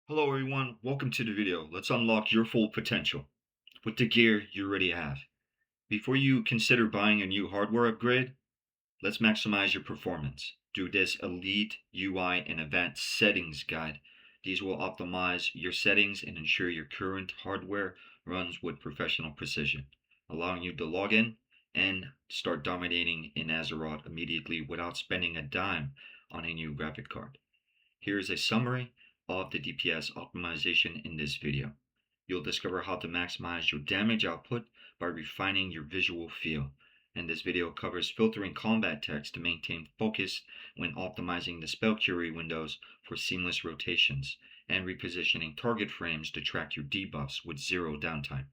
Hello everyone, welcome to the video. Let's unlock your full potential with the gear you already have. Before you consider buying a new hardware upgrade, let's maximize your performance. Do this Elite UI and Advanced Settings guide. These will optimize your settings and ensure your current hardware runs with professional precision, allowing you to log in and start dominating in Azeroth immediately without spending a dime on a new graphic card. Here is a summary of the DPS optimization in this video. You'll discover how to maximize your damage output by refining your visual feel. And this video covers filtering combat text to maintain focus when optimizing the spell query windows for seamless rotations, and repositioning target frames to track your debuffs with zero downtime.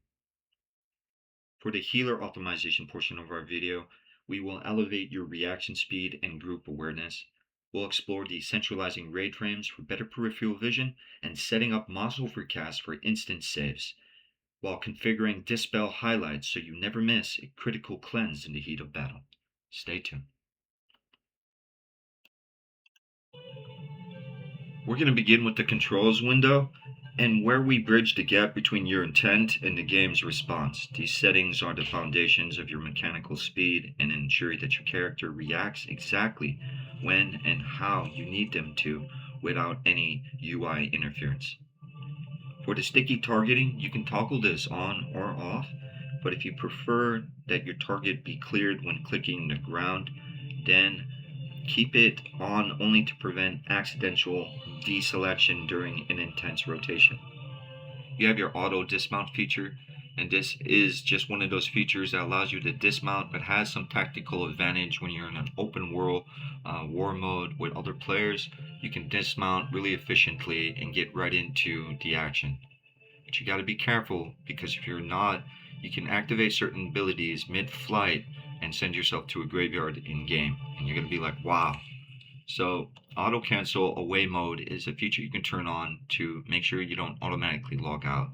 For the healer optimization portion of our video, we will elevate your reaction speed and group awareness. We'll explore decentralizing raid frames for better peripheral vision and setting up mouse overcast for instant saves, while configuring dispel highlights so you never miss a critical cleanse in the heat of battle. Stay tuned. We're going to begin with the controls window and where we bridge the gap between your intent and the game's response. These settings are the foundations of your mechanical speed and ensure that your character reacts exactly when and how you need them to without any UI interference. For the sticky targeting, you can toggle this on or off, but if you prefer that your target be cleared when clicking the ground, then keep it on only to prevent accidental deselection during an intense rotation. You have your auto dismount feature, and this is just one of those features that allows you to dismount but has some tactical advantage when you're in an open world war mode with other players. You can dismount really efficiently and get right into the action. But you got to be careful, because if you're not, you can activate certain abilities mid-flight and send yourself to a graveyard in game, and you're going to be like, wow. So auto cancel away mode is a feature you can turn on to make sure you don't automatically log out.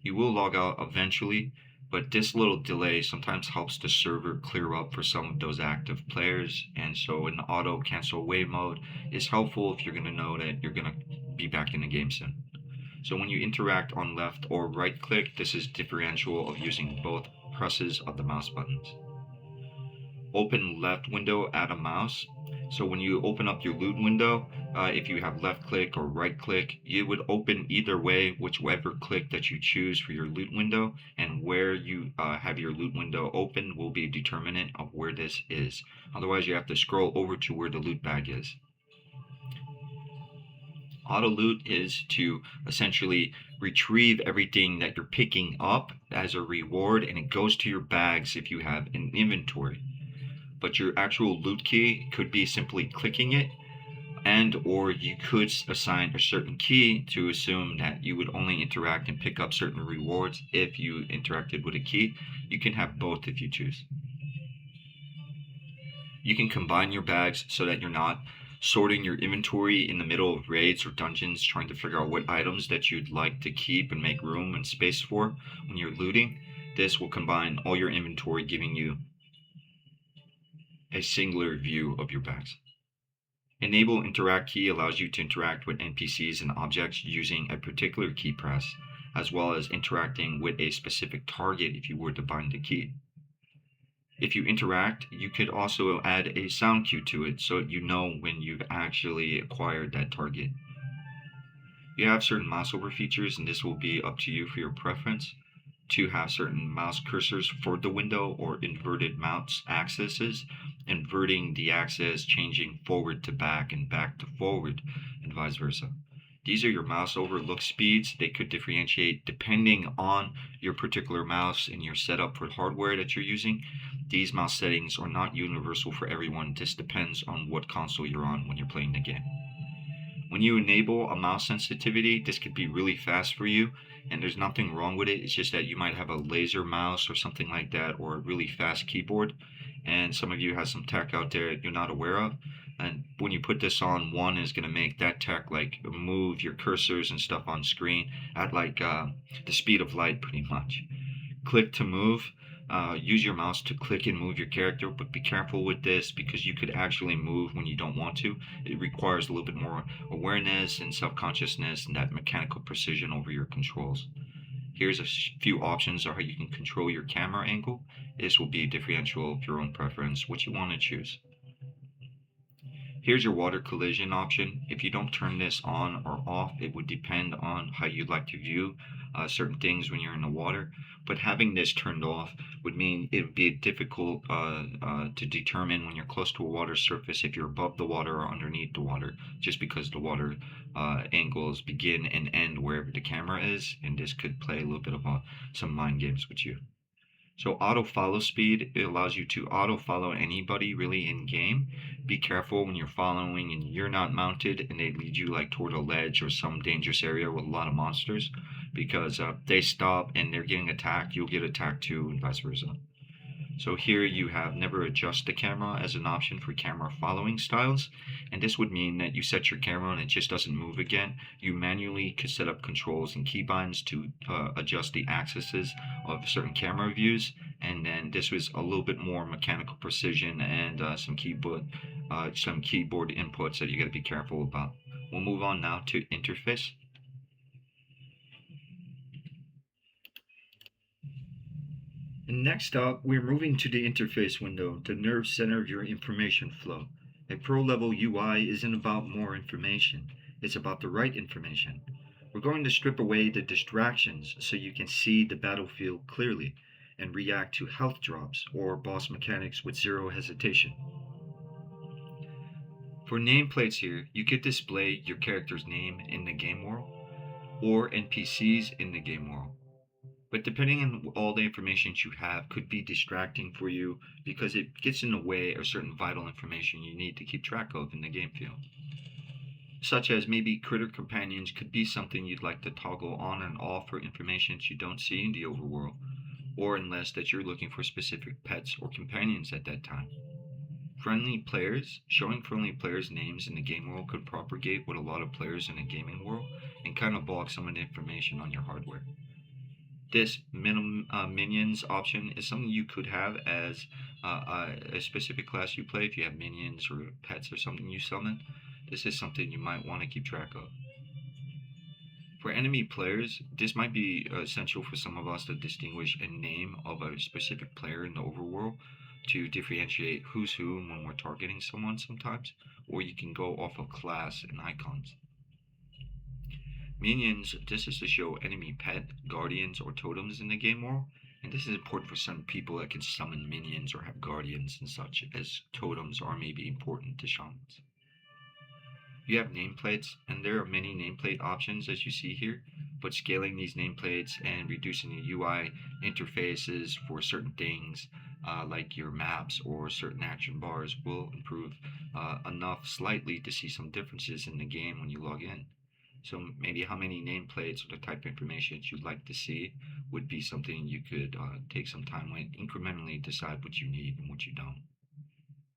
You will log out eventually, but this little delay sometimes helps the server clear up for some of those active players, and so an auto cancel away mode is helpful if you're going to know that you're going to be back in the game soon. So when you interact on left or right click, this is differential of using both presses of the mouse buttons. Open left window, add a mouse. So when you open up your loot window, if you have left click or right click, it would open either way, whichever click that you choose for your loot window, and where you have your loot window open will be a determinant of where this is. Otherwise, you have to scroll over to where the loot bag is. Auto loot is to essentially retrieve everything that you're picking up as a reward, and it goes to your bags if you have an inventory. But your actual loot key could be simply clicking it, and or you could assign a certain key to assume that you would only interact and pick up certain rewards if you interacted with a key. You can have both if you choose. You can combine your bags so that you're not sorting your inventory in the middle of raids or dungeons trying to figure out what items that you'd like to keep and make room and space for when you're looting. This will combine all your inventory, giving you a singular view of your bags. Enable Interact key allows you to interact with NPCs and objects using a particular key press, as well as interacting with a specific target if you were to bind the key. If you interact, you could also add a sound cue to it so you know when you've actually acquired that target. You have certain mouse over features, and this will be up to you for your preference. To have certain mouse cursors for the window or inverted mouse axes, inverting the axis, changing forward to back and back to forward, and vice versa. These are your mouse over look speeds. They could differentiate depending on your particular mouse and your setup for hardware that you're using. These mouse settings are not universal for everyone. This depends on what console you're on when you're playing the game. When you enable a mouse sensitivity, this could be really fast for you, and there's nothing wrong with it. It's just that you might have a laser mouse or something like that, or a really fast keyboard, and some of you have some tech out there you're not aware of. And when you put this on, one is going to make that tech like move your cursors and stuff on screen at like the speed of light, pretty much. Click to move. Use your mouse to click and move your character, but be careful with this because you could actually move when you don't want to. It requires a little bit more awareness and self-consciousness and that mechanical precision over your controls. Here's a few options on how you can control your camera angle. This will be a differential of your own preference, what you want to choose. Here's your water collision option. If you don't turn this on or off, it would depend on how you'd like to view certain things when you're in the water. But having this turned off would mean it would be difficult to determine when you're close to a water surface if you're above the water or underneath the water, just because the water angles begin and end wherever the camera is, and this could play a little bit of some mind games with you. So auto follow speed, it allows you to auto follow anybody really in game. Be careful when you're following and you're not mounted and they lead you like toward a ledge or some dangerous area with a lot of monsters, because they stop and they're getting attacked, you'll get attacked too, and vice versa. So here you have never adjust the camera as an option for camera following styles, and this would mean that you set your camera and it just doesn't move again. You manually could set up controls and keybinds to adjust the axes of certain camera views, and then this was a little bit more mechanical precision and some keyboard inputs that you got to be careful about. We'll move on now to interface. And next up, we're moving to the interface window, the nerve center of your information flow. A pro level UI isn't about more information, it's about the right information. We're going to strip away the distractions so you can see the battlefield clearly and react to health drops or boss mechanics with zero hesitation. For nameplates here, you could display your character's name in the game world or NPCs in the game world. But depending on all the information you have could be distracting for you because it gets in the way of certain vital information you need to keep track of in the game field. Such as maybe critter companions could be something you'd like to toggle on and off for information that you don't see in the overworld, or unless that you're looking for specific pets or companions at that time. Friendly players, showing friendly players' names in the game world could propagate with a lot of players in the gaming world and kind of block some of the information on your hardware. This minions option is something you could have as a specific class you play. If you have minions or pets or something you summon, this is something you might want to keep track of. For enemy players, this might be essential for some of us to distinguish a name of a specific player in the overworld to differentiate who's who when we're targeting someone sometimes, or you can go off of class and icons. Minions, this is to show enemy pet, guardians, or totems in the game world, and this is important for some people that can summon minions or have guardians and such, as totems are maybe important to shamans. You have nameplates, and there are many nameplate options as you see here, but scaling these nameplates and reducing the UI interfaces for certain things like your maps or certain action bars will improve enough slightly to see some differences in the game when you log in. So maybe how many nameplates or the type of information that you'd like to see would be something you could take some time with, incrementally decide what you need and what you don't.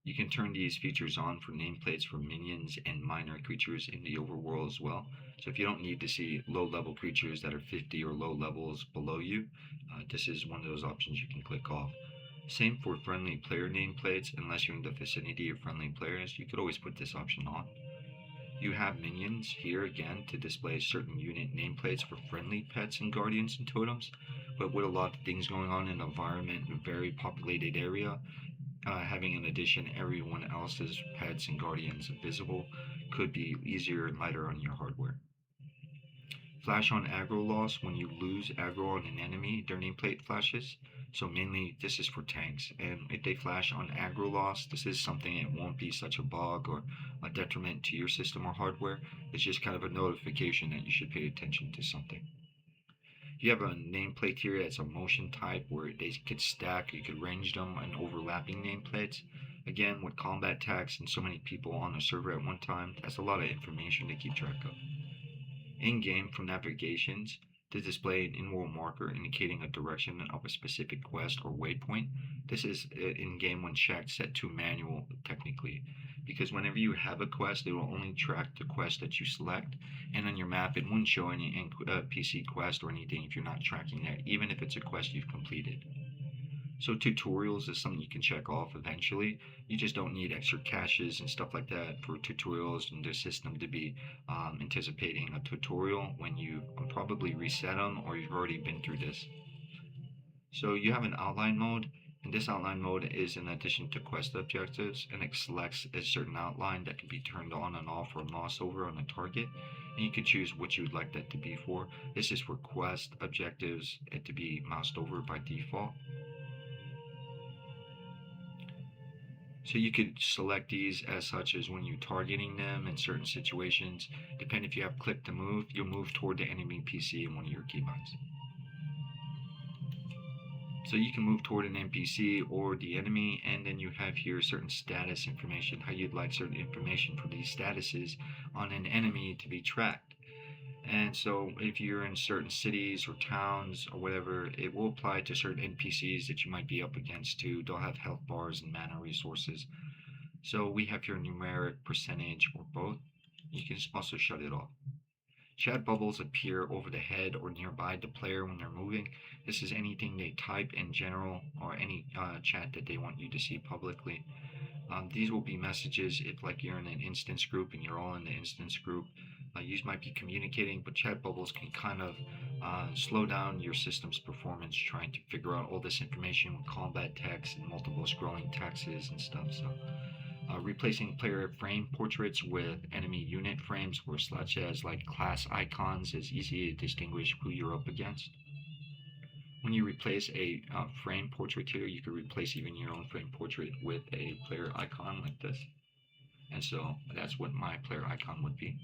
You can turn these features on for nameplates for minions and minor creatures in the overworld as well. So if you don't need to see low-level creatures that are 50 or low levels below you, this is one of those options you can click off. Same for friendly player nameplates. Unless you're in the vicinity of friendly players, you could always put this option on. You have minions here again to display certain unit nameplates for friendly pets and guardians and totems, but with a lot of things going on in the environment in a very populated area, having in addition everyone else's pets and guardians visible could be easier and lighter on your hardware. Flash on aggro loss, when you lose aggro on an enemy, their nameplate flashes. So mainly this is for tanks, and if they flash on aggro loss, this is something, it won't be such a bug or a detriment to your system or hardware. It's just kind of a notification that you should pay attention to something. You have a nameplate here that's a motion type where they could stack, you could range them on overlapping nameplates. Again, with combat tags and so many people on a server at one time, that's a lot of information to keep track of. In-game, for navigations, to display an in-world marker indicating a direction of a specific quest or waypoint. This is in-game when checked, set to manual technically, because whenever you have a quest, it will only track the quest that you select, and on your map it wouldn't show any PC quest or anything if you're not tracking that, even if it's a quest you've completed. So tutorials is something you can check off eventually. You just don't need extra caches and stuff like that for tutorials and the system to be anticipating a tutorial when you probably reset them or you've already been through this. So you have an outline mode, and this outline mode is in addition to quest objectives, and it selects a certain outline that can be turned on and off or mouse over on a target, and you can choose what you would like that to be for. This is for quest objectives it to be moused over by default. So you could select these as such as when you're targeting them in certain situations. Depending if you have click to move, you'll move toward the enemy PC in one of your keybinds. So you can move toward an NPC or the enemy, and then you have here certain status information, how you'd like certain information for these statuses on an enemy to be tracked. And so if you're in certain cities or towns or whatever, it will apply to certain NPCs that you might be up against too. They'll have health bars and mana resources. So we have your numeric percentage or both. You can also shut it off. Chat bubbles appear over the head or nearby the player when they're moving. This is anything they type in general or any chat that they want you to see publicly. These will be messages if like you're in an instance group and you're all in the instance group. You might be communicating, but chat bubbles can kind of slow down your system's performance trying to figure out all this information with combat text and multiple scrolling texts and stuff. So replacing player frame portraits with enemy unit frames, or such as like class icons, is easy to distinguish who you're up against. When you replace a frame portrait here, you could replace even your own frame portrait with a player icon like this. And so that's what my player icon would be.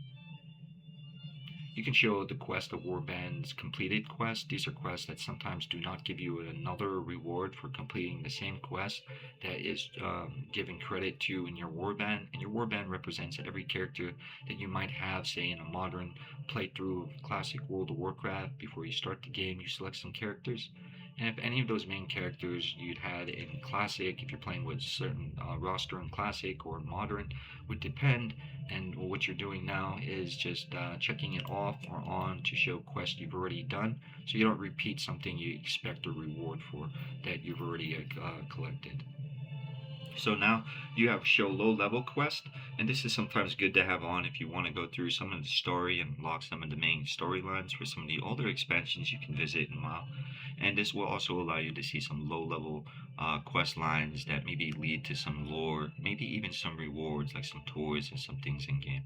You can show the quest of Warband's completed quest. These are quests that sometimes do not give you another reward for completing the same quest that is given credit to in your Warband. And your Warband represents every character that you might have, say, in a modern playthrough of classic World of Warcraft. Before you start the game, you select some characters. And if any of those main characters you'd had in Classic, if you're playing with certain roster in Classic or Modern, would depend. And what you're doing now is just checking it off or on to show quests you've already done, so you don't repeat something you expect a reward for that you've already collected. So now you have show low level quest, and this is sometimes good to have on if you want to go through some of the story and unlock some of the main storylines for some of the older expansions you can visit in WoW. And this will also allow you to see some low level quest lines that maybe lead to some lore, maybe even some rewards like some tours and some things in game.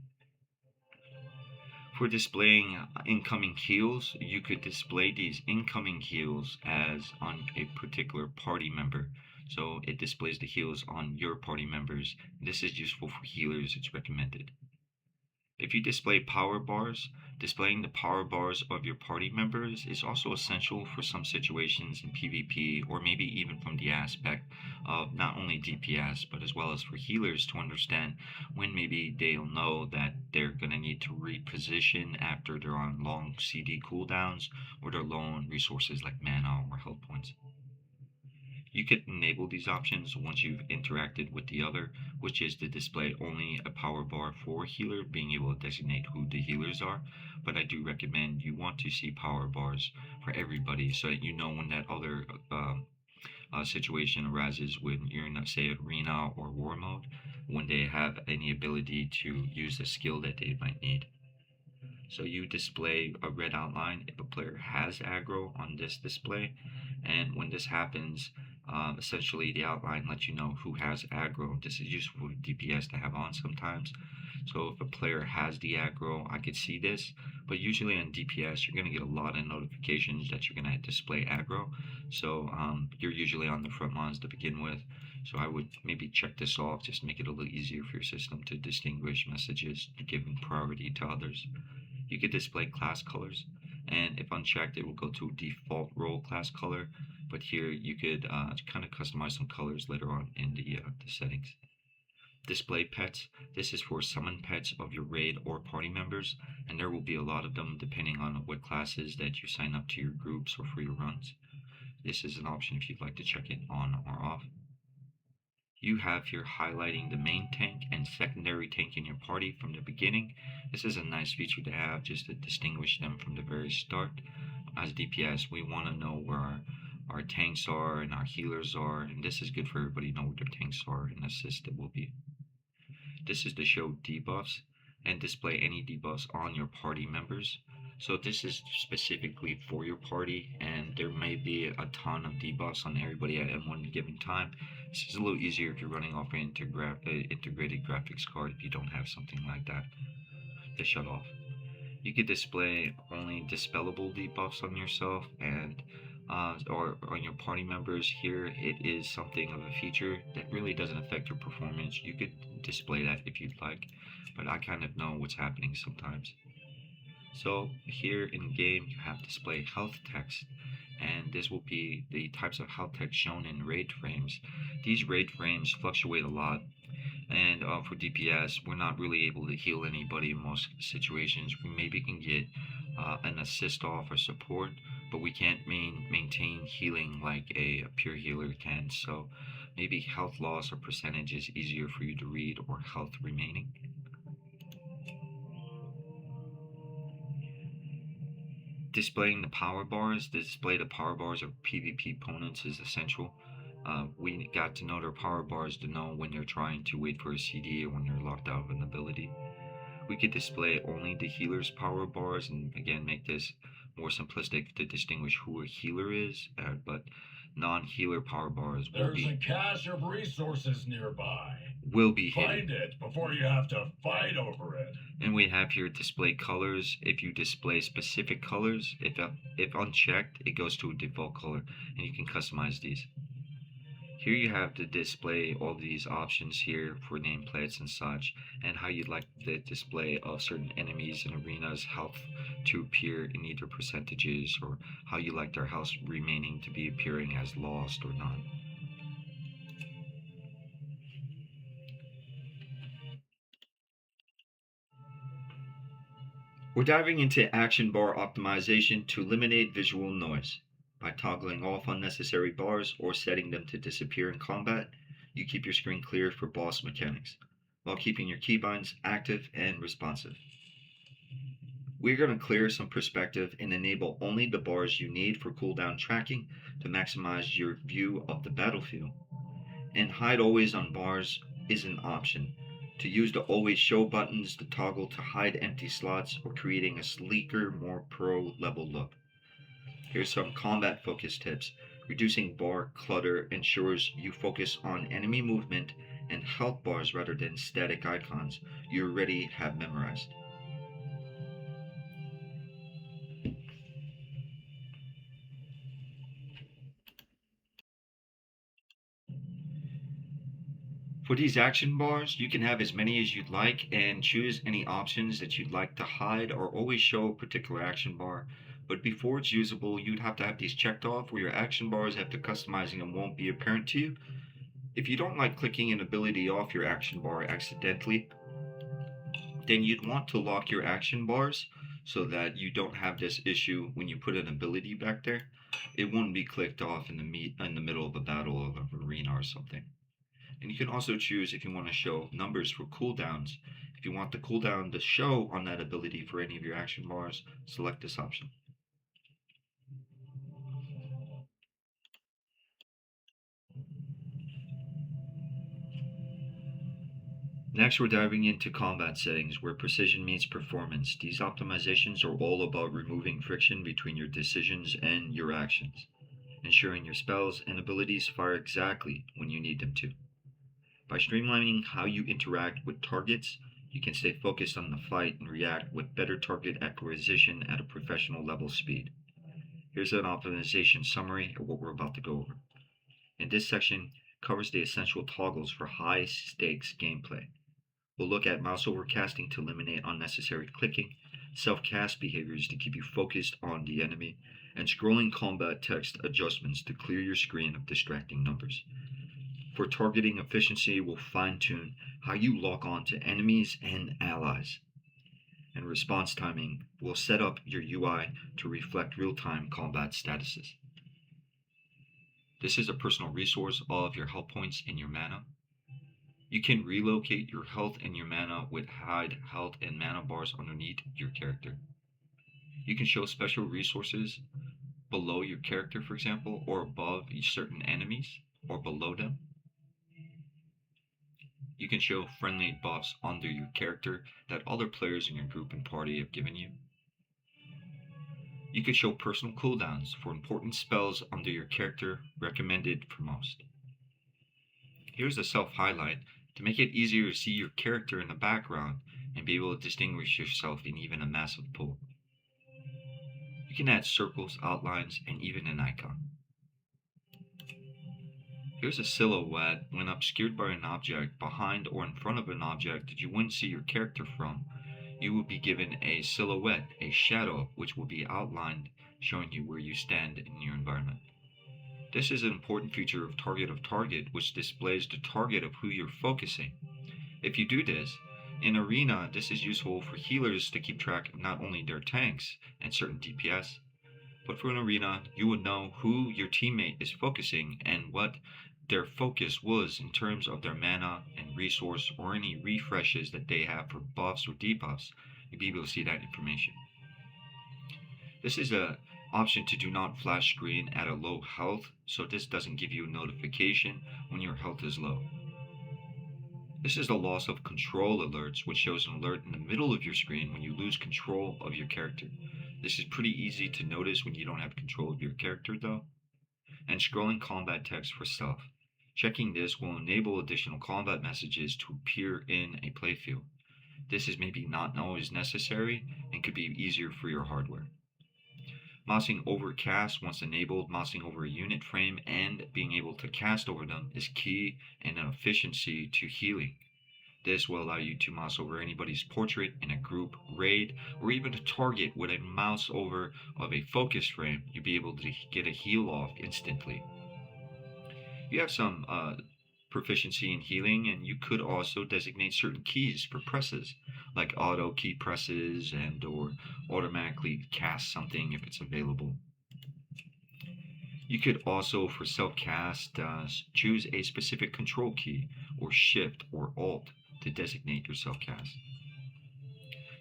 For displaying incoming heals, you could display these incoming heals as on a particular party member. So it displays the heals on your party members. This is useful for healers, it's recommended. If you display power bars, displaying the power bars of your party members is also essential for some situations in PvP, or maybe even from the aspect of not only DPS but as well as for healers to understand when maybe they'll know that they're going to need to reposition after they're on long CD cooldowns or they're low on resources like mana or health points. You can enable these options once you've interacted with the other, which is to display only a power bar for a healer, being able to designate who the healers are. But I do recommend you want to see power bars for everybody so that you know when that other situation arises when you're in, say, arena or war mode, when they have any ability to use a skill that they might need. So you display a red outline if a player has aggro on this display, and when this happens, essentially the outline lets you know who has aggro. This is useful for DPS to have on sometimes. So if a player has the aggro, I could see this, but usually on DPS you're going to get a lot of notifications that you're going to display aggro. So you're usually on the front lines to begin with. So I would maybe check this off, just make it a little easier for your system to distinguish messages giving priority to others. You could display class colors, and if unchecked it will go to default role class color, but here you could kind of customize some colors later on in the settings. Display pets. This is for summon pets of your raid or party members, and there will be a lot of them depending on what classes that you sign up to your groups or for your runs. This is an option if you'd like to check it on or off. You have here highlighting the main tank and secondary tank in your party from the beginning. This is a nice feature to have just to distinguish them from the very start. As DPS, we want to know where our tanks are and our healers are, and this is good for everybody to know what their tanks are and assisted will be. This is to show debuffs and display any debuffs on your party members. So this is specifically for your party, and there may be a ton of debuffs on everybody at one given time. This is a little easier if you're running off an integrated graphics card if you don't have something like that to shut off. You could display only dispellable debuffs on yourself and or on your party members. Here it is something of a feature that really doesn't affect your performance. You could display that if you'd like, but I kind of know what's happening sometimes. So here in game you have display health text, and this will be the types of health text shown in raid frames. These raid frames fluctuate a lot, and for DPS, we're not really able to heal anybody in most situations. We maybe can get an assist off or support, but we can't maintain healing like a pure healer can. So maybe health loss or percentage is easier for you to read, or health remaining. Displaying the power bars. To display the power bars of PvP opponents is essential. We got to know their power bars to know when they're trying to wait for a CD or when they're locked out of an ability. We could display only the healer's power bars, and again make this more simplistic to distinguish who a healer is, but non-healer power bars There's a cache of resources nearby. Will be hidden. Find it before you have to fight over it. And we have here display colors. If you display specific colors, if unchecked, it goes to a default color, and you can customize these. Here you have to display all these options here for nameplates and such, and how you'd like the display of certain enemies in arenas' health to appear in either percentages, or how you like their health remaining to be appearing as lost or not. We're diving into action bar optimization to eliminate visual noise. By toggling off unnecessary bars or setting them to disappear in combat, you keep your screen clear for boss mechanics, while keeping your keybinds active and responsive. We're going to clear some perspective and enable only the bars you need for cooldown tracking to maximize your view of the battlefield. And hide always on bars is an option. To use the always show buttons to toggle to hide empty slots, or creating a sleeker, more pro level look. Here's some combat focus tips. Reducing bar clutter ensures you focus on enemy movement and health bars rather than static icons you already have memorized. For these action bars, you can have as many as you'd like and choose any options that you'd like to hide or always show a particular action bar. But before it's usable, you'd have to have these checked off where your action bars, after customizing them, won't be apparent to you. If you don't like clicking an ability off your action bar accidentally, then you'd want to lock your action bars so that you don't have this issue when you put an ability back there. It won't be clicked off in the middle of a battle of an arena or something. And you can also choose if you want to show numbers for cooldowns. If you want the cooldown to show on that ability for any of your action bars, select this option. Next, we're diving into combat settings where precision meets performance. These optimizations are all about removing friction between your decisions and your actions, ensuring your spells and abilities fire exactly when you need them to. By streamlining how you interact with targets, you can stay focused on the fight and react with better target acquisition at a professional level speed. Here's an optimization summary of what we're about to go over. In this section covers the essential toggles for high stakes gameplay. We'll look at mouse over casting to eliminate unnecessary clicking, self-cast behaviors to keep you focused on the enemy, and scrolling combat text adjustments to clear your screen of distracting numbers. For targeting efficiency, we'll fine-tune how you lock on to enemies and allies. And response timing will set up your UI to reflect real-time combat statuses. This is a personal resource of your health points and your mana. You can relocate your health and your mana with hide health and mana bars underneath your character. You can show special resources below your character, for example, or above certain enemies, or below them. You can show friendly buffs under your character that other players in your group and party have given you. You could show personal cooldowns for important spells under your character, recommended for most. Here's a self-highlight to make it easier to see your character in the background and be able to distinguish yourself in even a massive pool. You can add circles, outlines, and even an icon. Here's a silhouette when obscured by an object behind or in front of an object that you wouldn't see your character from. You will be given a silhouette, a shadow, which will be outlined, showing you where you stand in your environment. This is an important feature of target, which displays the target of who you're focusing. If you do this, in Arena, this is useful for healers to keep track of not only their tanks and certain DPS, but for an Arena, you would know who your teammate is focusing and what their focus was in terms of their mana and resource or any refreshes that they have for buffs or debuffs. You'll be able to see that information. This is an option to do not flash screen at a low health, so this doesn't give you a notification when your health is low. This is the loss of control alerts, which shows an alert in the middle of your screen when you lose control of your character. This is pretty easy to notice when you don't have control of your character though. And scrolling combat text for stealth. Checking this will enable additional combat messages to appear in a playfield. This is maybe not always necessary and could be easier for your hardware. Mousing over cast once enabled, mousing over a unit frame and being able to cast over them is key and an efficiency to healing. This will allow you to mouse over anybody's portrait in a group raid or even a target with a mouse over of a focus frame. You'll be able to get a heal off instantly. You have some proficiency in healing, and you could also designate certain keys for presses, like auto key presses and or automatically cast something if it's available. You could also, for self-cast, choose a specific control key or shift or alt to designate your self-cast.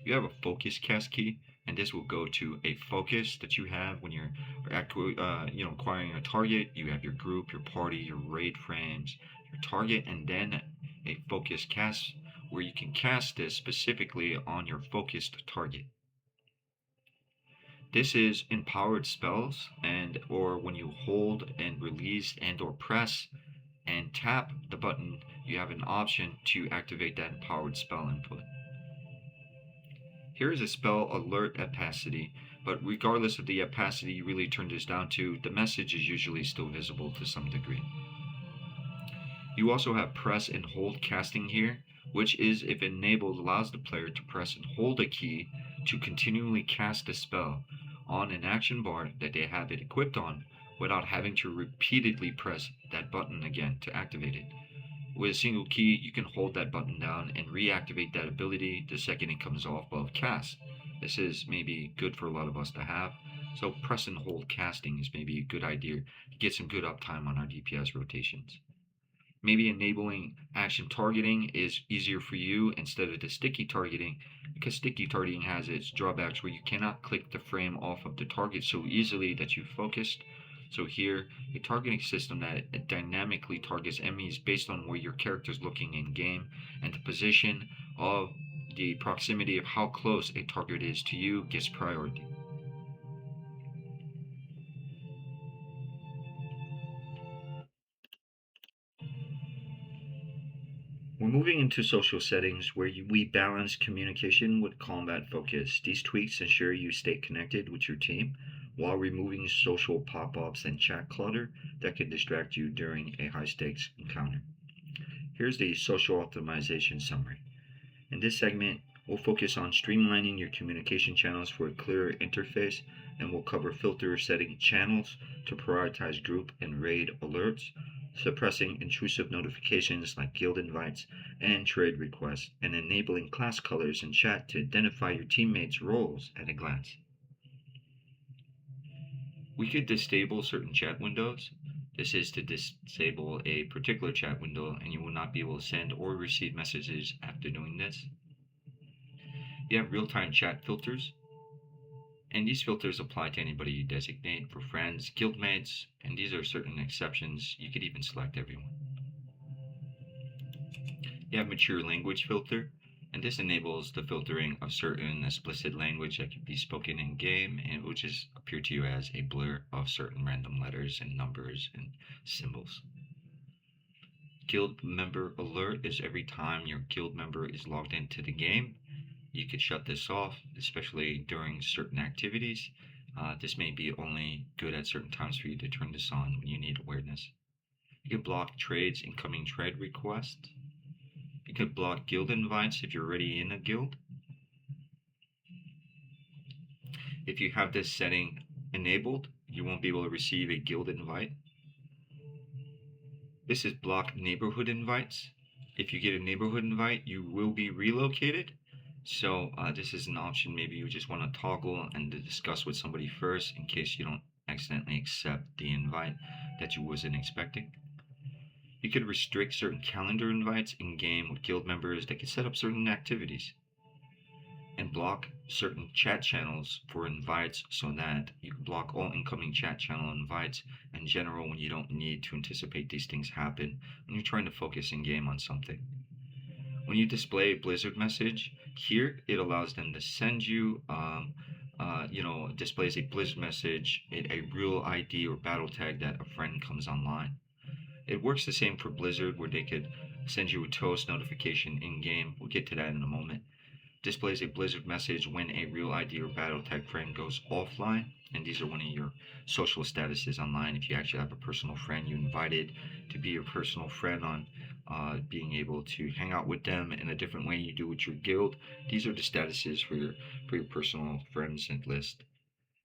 You have a focus cast key, and this will go to a focus that you have when you're acquiring a target. You have your group, your party, your raid frames, your target, and then a focus cast where you can cast this specifically on your focused target. This is empowered spells, and or when you hold and release and or press and tap the button, you have an option to activate that empowered spell input. Here is a spell alert opacity, but regardless of the opacity you really turn this down to, the message is usually still visible to some degree. You also have press and hold casting here, which is, if enabled, allows the player to press and hold a key to continually cast a spell on an action bar that they have it equipped on without having to repeatedly press that button again to activate it. With a single key, you can hold that button down and reactivate that ability the second it comes off of cast. This is maybe good for a lot of us to have, so press and hold casting is maybe a good idea to get some good uptime on our DPS rotations. Maybe enabling action targeting is easier for you instead of the sticky targeting, because sticky targeting has its drawbacks where you cannot click the frame off of the target so easily that you focused. So here, a targeting system that dynamically targets enemies based on where your character is looking in game and the position of the proximity of how close a target is to you gets priority. We're moving into social settings where we balance communication with combat focus. These tweaks ensure you stay connected with your team while removing social pop-ups and chat clutter that can distract you during a high-stakes encounter. Here's the social optimization summary. In this segment, we'll focus on streamlining your communication channels for a clearer interface, and we'll cover filter setting channels to prioritize group and raid alerts, suppressing intrusive notifications like guild invites and trade requests, and enabling class colors in chat to identify your teammates' roles at a glance. We could disable certain chat windows. This is to disable a particular chat window, and you will not be able to send or receive messages after doing this. You have real-time chat filters, And these filters apply to anybody you designate for friends, guildmates, and these are certain exceptions. You could even select everyone. You have mature language filter, and this enables the filtering of certain explicit language that could be spoken in game and will just appear to you as a blur of certain random letters and numbers and symbols. Guild member alert is every time your guild member is logged into the game. You could shut this off, especially during certain activities. This may be only good at certain times for you to turn this on when you need awareness. You can block trades, incoming trade requests. You could block guild invites if you're already in a guild. If you have this setting enabled, you won't be able to receive a guild invite. This is block neighborhood invites. If you get a neighborhood invite, you will be relocated. So this is an option maybe you just want to toggle and to discuss with somebody first in case you don't accidentally accept the invite that you wasn't expecting. You could restrict certain calendar invites in game with guild members that can set up certain activities, and block certain chat channels for invites so that you can block all incoming chat channel invites in general when you don't need to anticipate these things happen when you're trying to focus in game on something. When you display a Blizzard message, here it allows them to send you, displays a Blizzard message, a real ID or battle tag that a friend comes online. It works the same for Blizzard where they could send you a toast notification in game. We'll get to that in a moment. Displays a Blizzard message when a real ID or battle tag friend goes offline, and these are one of your social statuses online. If you actually have a personal friend you invited to be your personal friend on, being able to hang out with them in a different way you do with your guild. These are the statuses for your personal friends and list.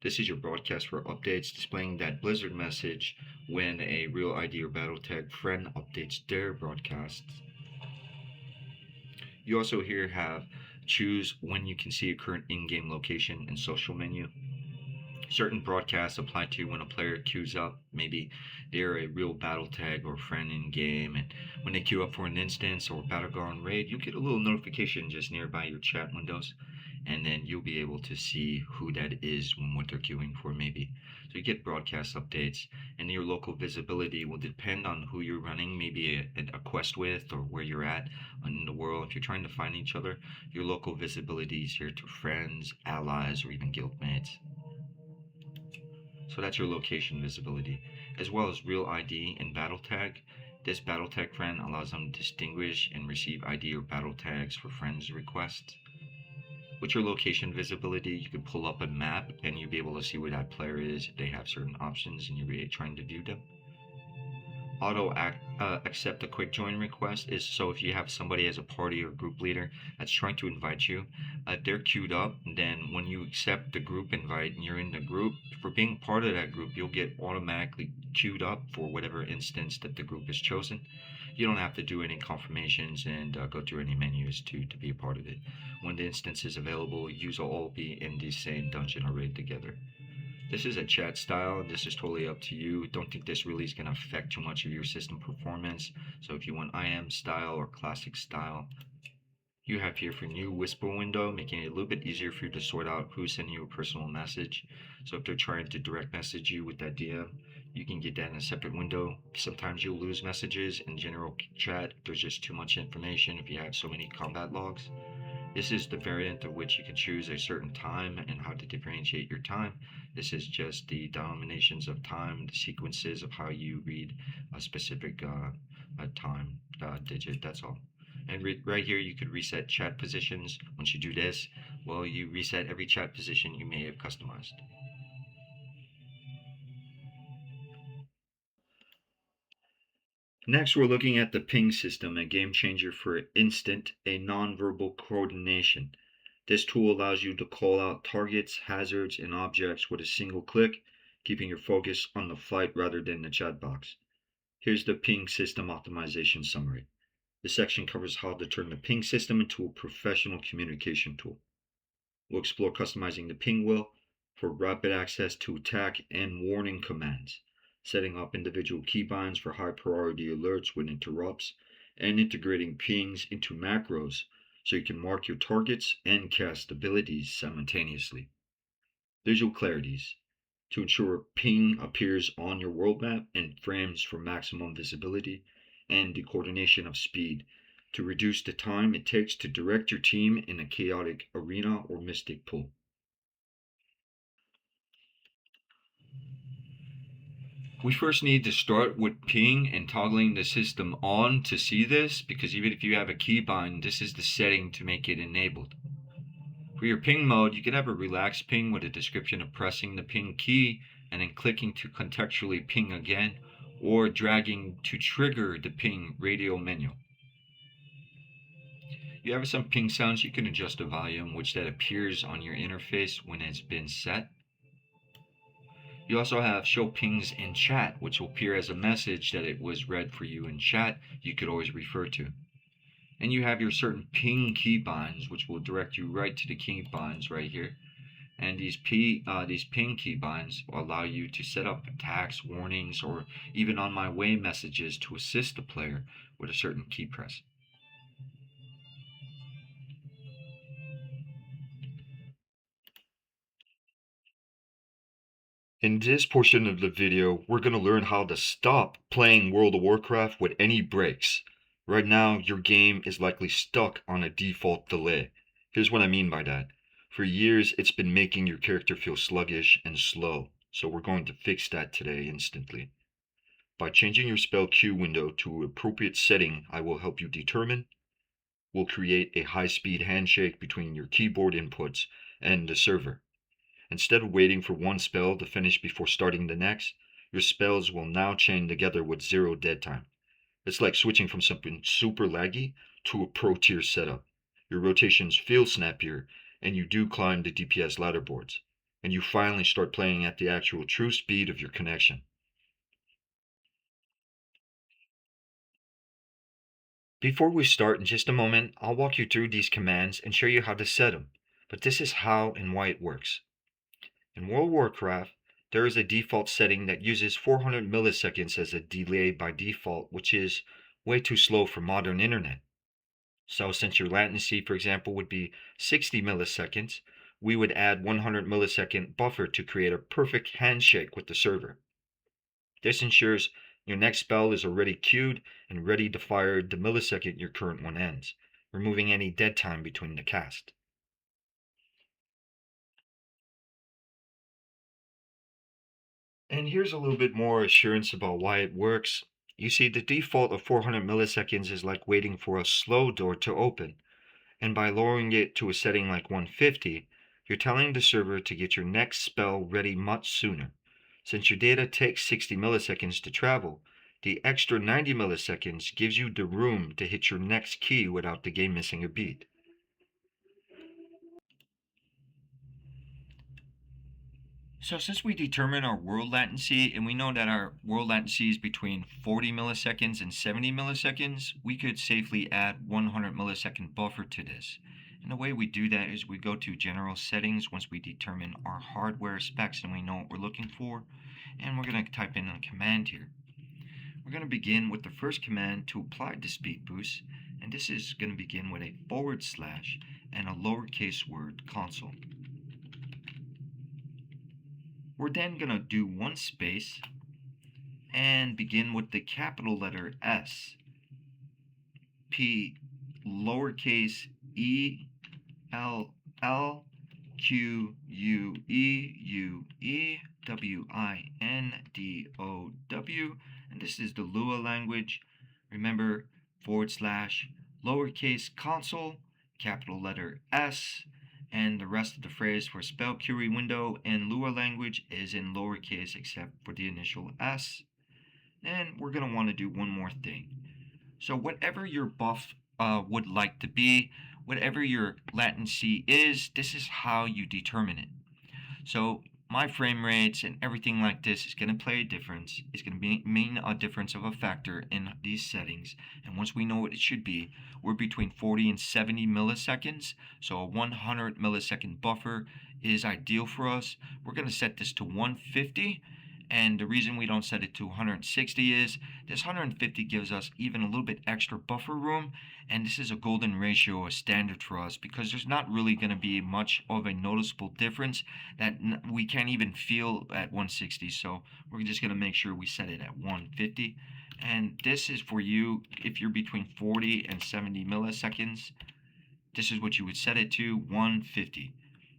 This is your broadcast for updates, displaying that Blizzard message when a real ID or battle tag friend updates their broadcasts. You also here have choose when you can see a current in-game location and social menu. Certain broadcasts apply to when a player queues up. Maybe they're a real battle tag or friend in game, and when they queue up for an instance or battleground raid, you get a little notification just nearby your chat windows, and then you'll be able to see who that is and what they're queuing for maybe. So you get broadcast updates, and your local visibility will depend on who you're running, maybe a quest with or where you're at in the world. If you're trying to find each other, your local visibility is here to friends, allies, or even guildmates. So that's your location visibility, as well as real ID and battle tag. This battle tag friend allows them to distinguish and receive ID or battle tags for friends requests. With your location visibility, you can pull up a map and you'll be able to see where that player is if they have certain options and you're trying to view them. Accept a quick join request is so if you have somebody as a party or group leader that's trying to invite you, if they're queued up, then when you accept the group invite and you're in the group, for being part of that group, you'll get automatically queued up for whatever instance that the group has chosen. You don't have to do any confirmations and go through any menus to be a part of it. When the instance is available, you will all be in the same dungeon or raid together. This is a chat style, and this is totally up to you. Don't think this really is going to affect too much of your system performance. So if you want IM style or classic style, you have here for new whisper window, making it a little bit easier for you to sort out who's sending you a personal message. So if they're trying to direct message you with that DM, you can get that in a separate window. Sometimes you'll lose messages in general chat if there's just too much information if you have so many combat logs. This is the variant of which you can choose a certain time and how to differentiate your time. This is just the denominations of time, the sequences of how you read a specific time digit, that's all. And right here you could reset chat positions. Once you do this, well, you reset every chat position you may have customized. Next, we're looking at the ping system, a game changer for instant, a nonverbal coordination. This tool allows you to call out targets, hazards, and objects with a single click, keeping your focus on the fight rather than the chat box. Here's the ping system optimization summary. This section covers how to turn the ping system into a professional communication tool. We'll explore customizing the ping wheel for rapid access to attack and warning commands, setting up individual keybinds for high priority alerts with interrupts, and integrating pings into macros so you can mark your targets and cast abilities simultaneously. visual clarities to ensure ping appears on your world map and frames for maximum visibility, and the coordination of speed to reduce the time it takes to direct your team in a chaotic arena or mystic pool. We first need to start with ping and toggling the system on to see this, because even if you have a keybind, this is the setting to make it enabled. For your ping mode, you can have a relaxed ping with a description of pressing the ping key and then clicking to contextually ping again, or dragging to trigger the ping radio menu. You have some ping sounds. You can adjust the volume, which that appears on your interface when it's been set. You also have show pings in chat, which will appear as a message that it was read for you in chat. You could always refer to. And you have your certain ping keybinds, which will direct you right to the keybinds right here. And these ping keybinds will allow you to set up attacks, warnings, or even on my way messages to assist the player with a certain key press. In this portion of the video, we're going to learn how to stop playing World of Warcraft with any breaks. Right now, your game is likely stuck on a default delay. Here's what I mean by that. For years, it's been making your character feel sluggish and slow, so we're going to fix that today instantly. By changing your spell queue window to appropriate setting I will help you determine, we'll create a high-speed handshake between your keyboard inputs and the server. Instead of waiting for one spell to finish before starting the next, your spells will now chain together with zero dead time. It's like switching from something super laggy to a pro tier setup. Your rotations feel snappier, and you do climb the DPS ladder boards. And you finally start playing at the actual true speed of your connection. Before we start, in just a moment, I'll walk you through these commands and show you how to set them. But this is how and why it works. In World of Warcraft, there is a default setting that uses 400 milliseconds as a delay by default, which is way too slow for modern internet. So since your latency, for example, would be 60 milliseconds, we would add 100 millisecond buffer to create a perfect handshake with the server. This ensures your next spell is already queued and ready to fire the millisecond your current one ends, removing any dead time between the cast. And here's a little bit more assurance about why it works. You see, the default of 400 milliseconds is like waiting for a slow door to open. And by lowering it to a setting like 150, you're telling the server to get your next spell ready much sooner. Since your data takes 60 milliseconds to travel, the extra 90 milliseconds gives you the room to hit your next key without the game missing a beat. So since we determine our world latency, and we know that our world latency is between 40 milliseconds and 70 milliseconds, we could safely add 100 millisecond buffer to this. And the way we do that is we go to general settings once we determine our hardware specs and we know what we're looking for. And we're going to type in a command here. We're going to begin with the first command to apply the speed boost. And this is going to begin with a / and a lowercase word console. We're then going to do one space and begin with the capital letter S, P, lowercase e, L, L, Q, U, E, U, E, W, I, N, D, O, W. And this is the Lua language. Remember, / lowercase console, capital letter S, and the rest of the phrase for spell query window in Lua language is in lowercase except for the initial S. And we're going to want to do one more thing. So whatever your buff would like to be, whatever your latency is, this is how you determine it. So my frame rates and everything like this is going to play a difference. It's going to mean a difference of a factor in these settings. And once we know what it should be, we're between 40 and 70 milliseconds. So a 100 millisecond buffer is ideal for us. We're going to set this to 150. And the reason we don't set it to 160 is this 150 gives us even a little bit extra buffer room, and this is a golden ratio, a standard for us, because there's not really going to be much of a noticeable difference that we can't even feel at 160. So we're just going to make sure we set it at 150. And this is for you if you're between 40 and 70 milliseconds. This is what you would set it to, 150.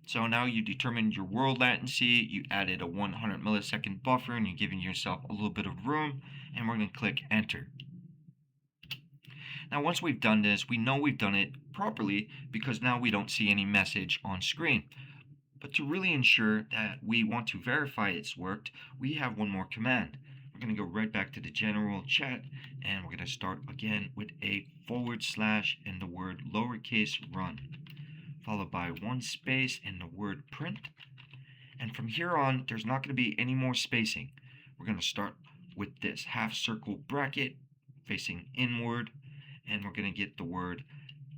So now you determined your world latency, you added a 100 millisecond buffer, and you're giving yourself a little bit of room, and we're going to click enter. Now once we've done this, we know we've done it properly because now we don't see any message on screen. But to really ensure that we want to verify it's worked, we have one more command. We're going to go right back to the general chat, and we're going to start again with a / and the word lowercase run, followed by one space and the word print. And from here on, there's not going to be any more spacing. We're going to start with this half circle bracket facing inward, and we're going to get the word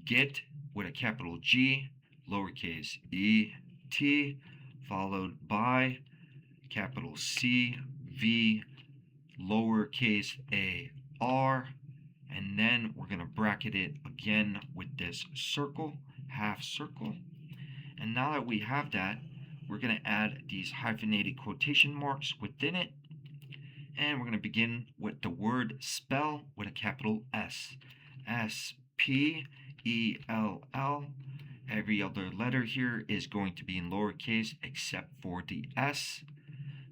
get with a capital G, lowercase e, t, followed by capital C, V, lowercase a, r, and then we're going to bracket it again with this circle, half circle. And now that we have that, we're going to add these hyphenated quotation marks within it, and we're going to begin with the word spell with a capital S, S-P-E-L-L. Every other letter here is going to be in lowercase except for the S.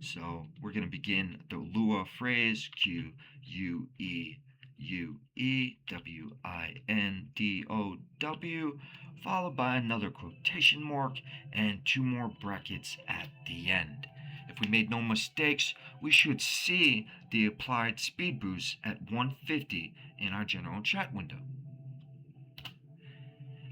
So we're going to begin the Lua phrase, Q-U-E-W-I-N-D-O-W, followed by another quotation mark and two more brackets at the end. If we made no mistakes, we should see the applied speed boost at 150 in our general chat window.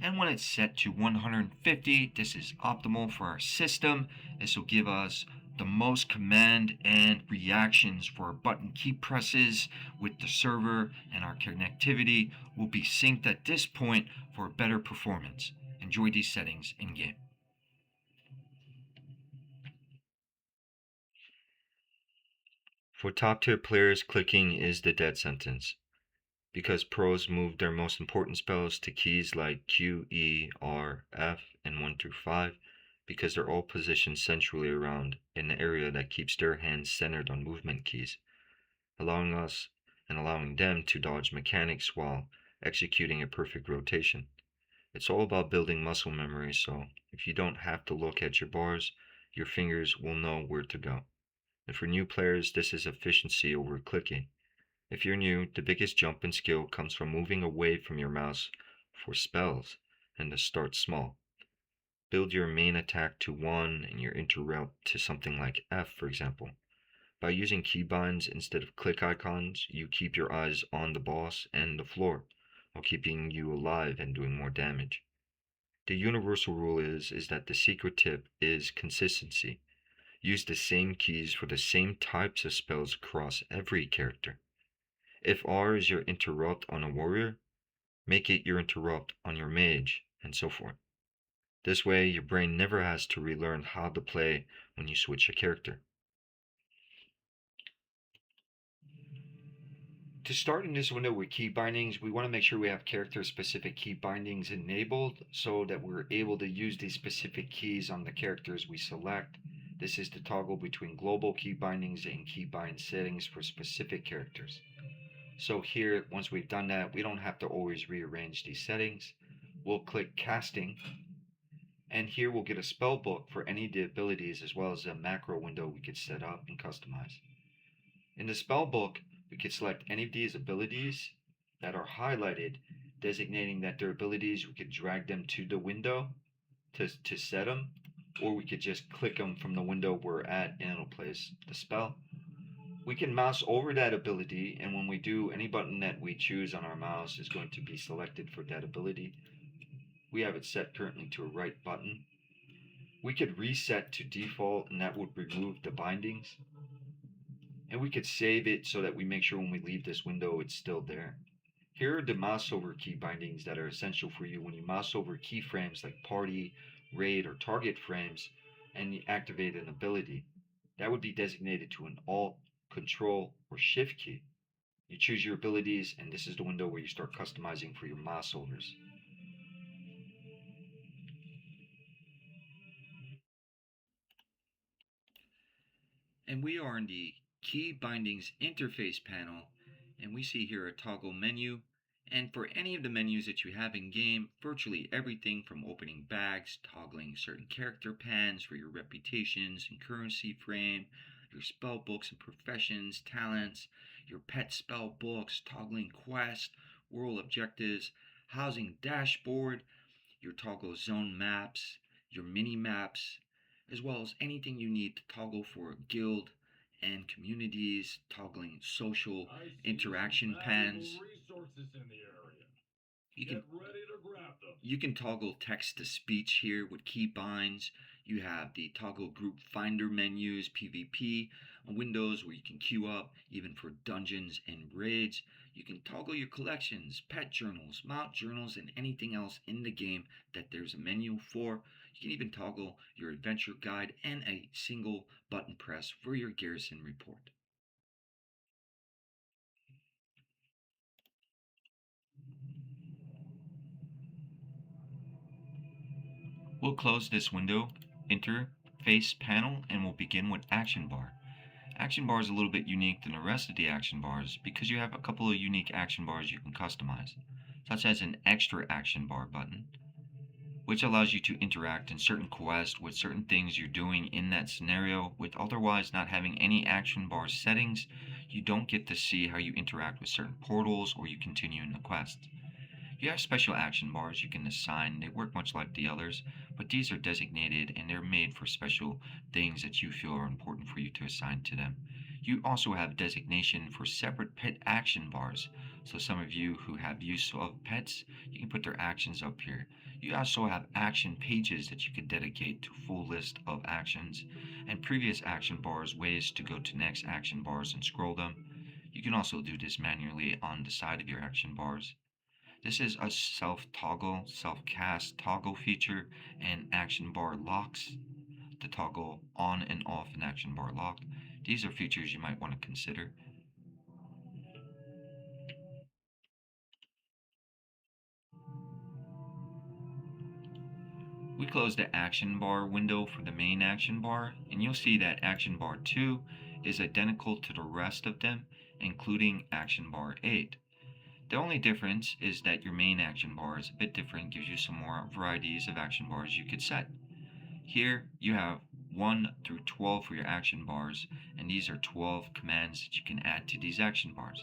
And when it's set to 150, this is optimal for our system. This will give us the most command and reactions for our button key presses with the server, and our connectivity will be synced at this point for better performance. Enjoy these settings in game. For top tier players, clicking is the death sentence, because pros move their most important spells to keys like Q, E, R, F, and 1 through 5, because they're all positioned centrally around an area that keeps their hands centered on movement keys, allowing us and allowing them to dodge mechanics while executing a perfect rotation. It's all about building muscle memory, so if you don't have to look at your bars, your fingers will know where to go. And for new players, this is efficiency over clicking. If you're new, the biggest jump in skill comes from moving away from your mouse for spells and to start small. Build your main attack to 1 and your interrupt to something like F, for example. By using keybinds instead of click icons, you keep your eyes on the boss and the floor, while keeping you alive and doing more damage. The universal rule is that the secret tip is consistency. Use the same keys for the same types of spells across every character. If R is your interrupt on a warrior, make it your interrupt on your mage, and so forth. This way, your brain never has to relearn how to play when you switch a character. To start in this window with key bindings, we want to make sure we have character-specific key bindings enabled so that we're able to use these specific keys on the characters we select. This is the toggle between global key bindings and keybind settings for specific characters. So here, once we've done that, we don't have to always rearrange these settings. We'll click casting, and here we'll get a spell book for any of the abilities as well as a macro window we could set up and customize. In the spell book, we could select any of these abilities that are highlighted, designating that they're abilities. We could drag them to the window to set them, or we could just click them from the window we're at and it'll place the spell. We can mouse over that ability, and when we do, any button that we choose on our mouse is going to be selected for that ability. We have it set currently to a right button. We could reset to default, and that would remove the bindings. And we could save it so that we make sure when we leave this window it's still there. Here are the mouse over key bindings that are essential for you when you mouse over keyframes like party, raid, or target frames and you activate an ability. That would be designated to an Alt, Control, or Shift key. You choose your abilities, and this is the window where you start customizing for your mouse overs. And we are in the Key Bindings Interface panel, and we see here a toggle menu. And for any of the menus that you have in game, virtually everything from opening bags, toggling certain character pans for your reputations and currency frame, your spell books and professions, talents, your pet spell books, toggling quests, world objectives, housing dashboard, your toggle zone maps, your mini maps, as well as anything you need to toggle for guild and communities, toggling social interaction pans. Resources in the area. You Get can ready to grab them. you can toggle text to speech here with key binds. You have the toggle group finder menus, PvP, windows where you can queue up, even for dungeons and raids. You can toggle your collections, pet journals, mount journals, and anything else in the game that there's a menu for. You can even toggle your adventure guide and a single button press for your garrison report. We'll close this window, interface panel, and we'll begin with action bar. Action bar is a little bit unique than the rest of the action bars because you have a couple of unique action bars you can customize, such as an extra action bar button, which allows you to interact in certain quests with certain things you're doing in that scenario. With otherwise not having any action bar settings, you don't get to see how you interact with certain portals or you continue in the quest. You have special action bars you can assign. They work much like the others, but these are designated and they're made for special things that you feel are important for you to assign to them. You also have designation for separate pet action bars. So some of you who have use of pets, you can put their actions up here. You also have action pages that you can dedicate to full list of actions and previous action bars, ways to go to next action bars and scroll them. You can also do this manually on the side of your action bars. This is a self-toggle, self-cast toggle feature and action bar locks. To toggle on and off an action bar lock. These are features you might want to consider. We close the action bar window for the main action bar, and you'll see that action bar 2 is identical to the rest of them, including action bar 8. The only difference is that your main action bar is a bit different, gives you some more varieties of action bars you could set. Here you have 1 through 12 for your action bars, and these are 12 commands that you can add to these action bars.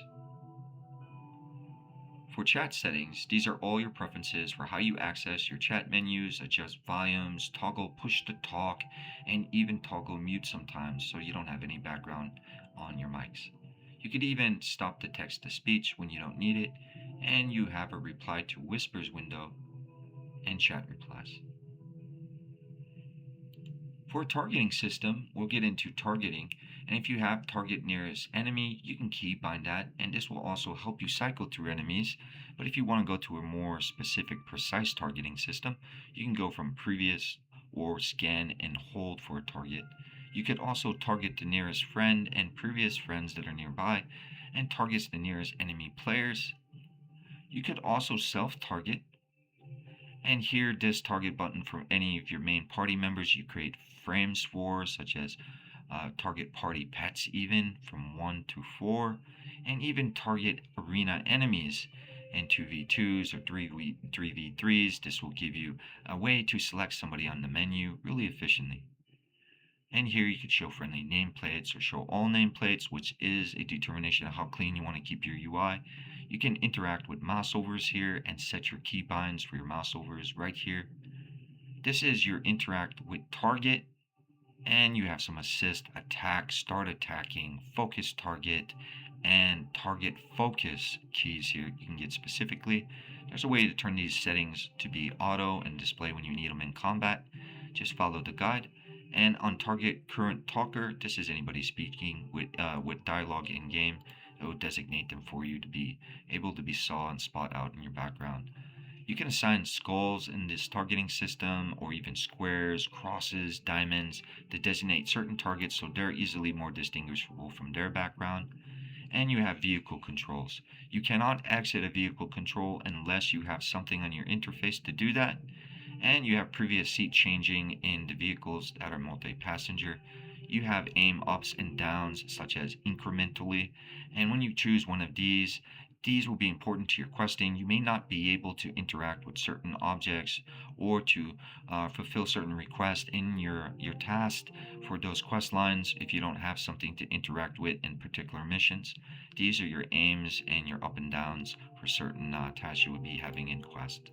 For chat settings, these are all your preferences for how you access your chat menus, adjust volumes, toggle push to talk, and even toggle mute sometimes so you don't have any background on your mics. You could even stop the text to speech when you don't need it, and you have a reply to whispers window and chat replies. For a targeting system, we'll get into targeting, and if you have target nearest enemy, you can key bind that, and this will also help you cycle through enemies. But if you want to go to a more specific, precise targeting system, you can go from previous or scan and hold for a target. You could also target the nearest friend and previous friends that are nearby, and targets the nearest enemy players. You could also self-target, and here this target button from any of your main party members. You create frames for, such as target party pets even from 1 to 4, and even target arena enemies in 2v2s or 3v3s. This will give you a way to select somebody on the menu really efficiently. And here you could show friendly nameplates or show all nameplates, which is a determination of how clean you want to keep your UI. You can interact with mouse overs here and set your keybinds for your mouse overs right here. This is your interact with target, and you have some assist, attack, start attacking, focus target, and target focus keys here you can get specifically. There's a way to turn these settings to be auto and display when you need them in combat. Just follow the guide. And on target current talker, this is anybody speaking with dialogue in game. It will designate them for you to be able to be saw and spot out in your background. You can assign skulls in this targeting system, or even squares, crosses, diamonds to designate certain targets so they're easily more distinguishable from their background. And you have vehicle controls. You cannot exit a vehicle control unless you have something on your interface to do that. And you have previous seat changing in the vehicles that are multi-passenger. You have aim ups and downs, such as incrementally. And when you choose one of these will be important to your questing. You may not be able to interact with certain objects or to fulfill certain requests in your task for those quest lines if you don't have something to interact with in particular missions. These are your aims and your up and downs for certain tasks you would be having in quest.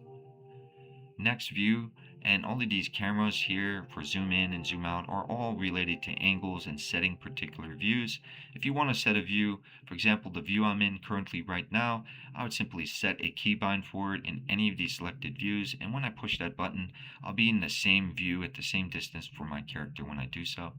Next view, and all of these cameras here for zoom in and zoom out are all related to angles and setting particular views. If you want to set a view, for example, the view I'm in currently right now, I would simply set a keybind for it in any of these selected views, and when I push that button, I'll be in the same view at the same distance for my character when I do so.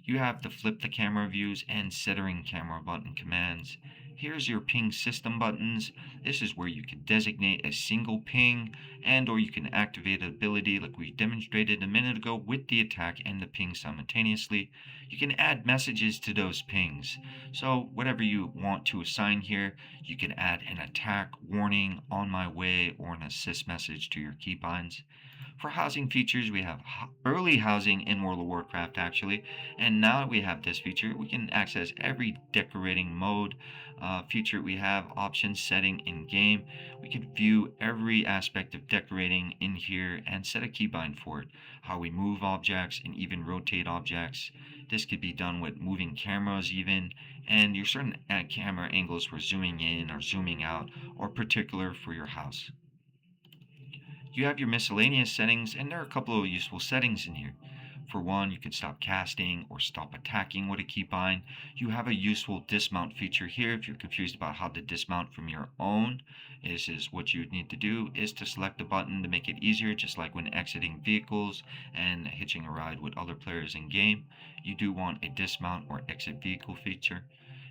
You have the flip the camera views and centering camera button commands. Here's your ping system buttons. This is where you can designate a single ping and or you can activate an ability like we demonstrated a minute ago with the attack and the ping simultaneously. You can add messages to those pings. So whatever you want to assign here, you can add an attack, warning, on my way, or an assist message to your keybinds. For housing features, we have early housing in World of Warcraft actually, and now that we have this feature, we can access every decorating mode feature we have, option setting in game. We can view every aspect of decorating in here and set a keybind for it, how we move objects and even rotate objects. This could be done with moving cameras even, and your certain camera angles for zooming in or zooming out or particular for your house. You have your miscellaneous settings, and there are a couple of useful settings in here. For one, you can stop casting or stop attacking with a keybind. You have a useful dismount feature here if you're confused about how to dismount from your own. This is what you need to do is to select the button to make it easier, just like when exiting vehicles and hitching a ride with other players in game. You do want a dismount or exit vehicle feature.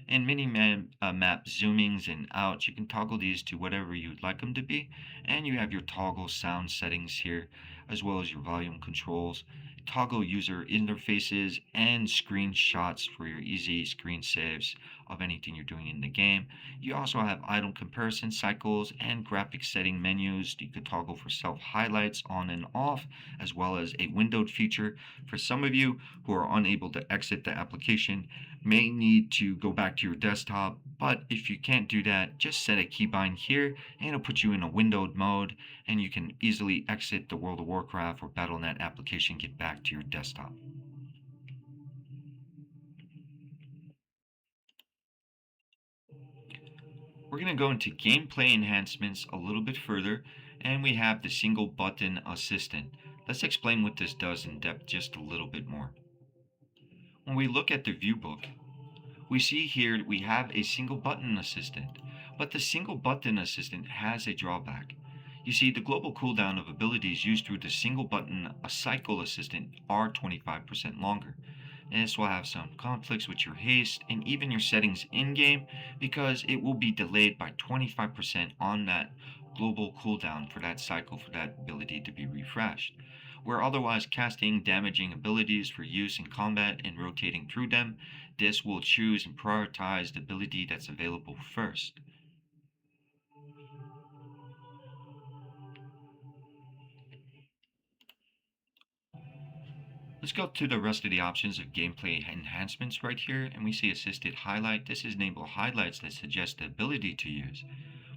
And map zoomings and outs, you can toggle these to whatever you'd like them to be. And you have your toggle sound settings here, as well as your volume controls, toggle user interfaces, and screenshots for your easy screen saves of anything you're doing in the game. You also have item comparison cycles and graphic setting menus. You could toggle for self highlights on and off, as well as a windowed feature. For some of you who are unable to exit the application, may need to go back to your desktop, but if you can't do that, just set a keybind here and it'll put you in a windowed mode and you can easily exit the World of Warcraft or Battle.net application, get back to your desktop. We're going to go into gameplay enhancements a little bit further, and we have the single button assistant. Let's explain what this does in depth just a little bit more. When we look at the view book, we see here that we have a single button assistant, but the single button assistant has a drawback. You see, the global cooldown of abilities used through the single button a cycle assistant are 25% longer. And this will have some conflicts with your haste and even your settings in game because it will be delayed by 25% on that global cooldown for that cycle for that ability to be refreshed. Where otherwise casting damaging abilities for use in combat and rotating through them, this will choose and prioritize the ability that's available first. Let's go to the rest of the options of gameplay enhancements right here, and we see assisted highlight. This is enable highlights that suggest the ability to use.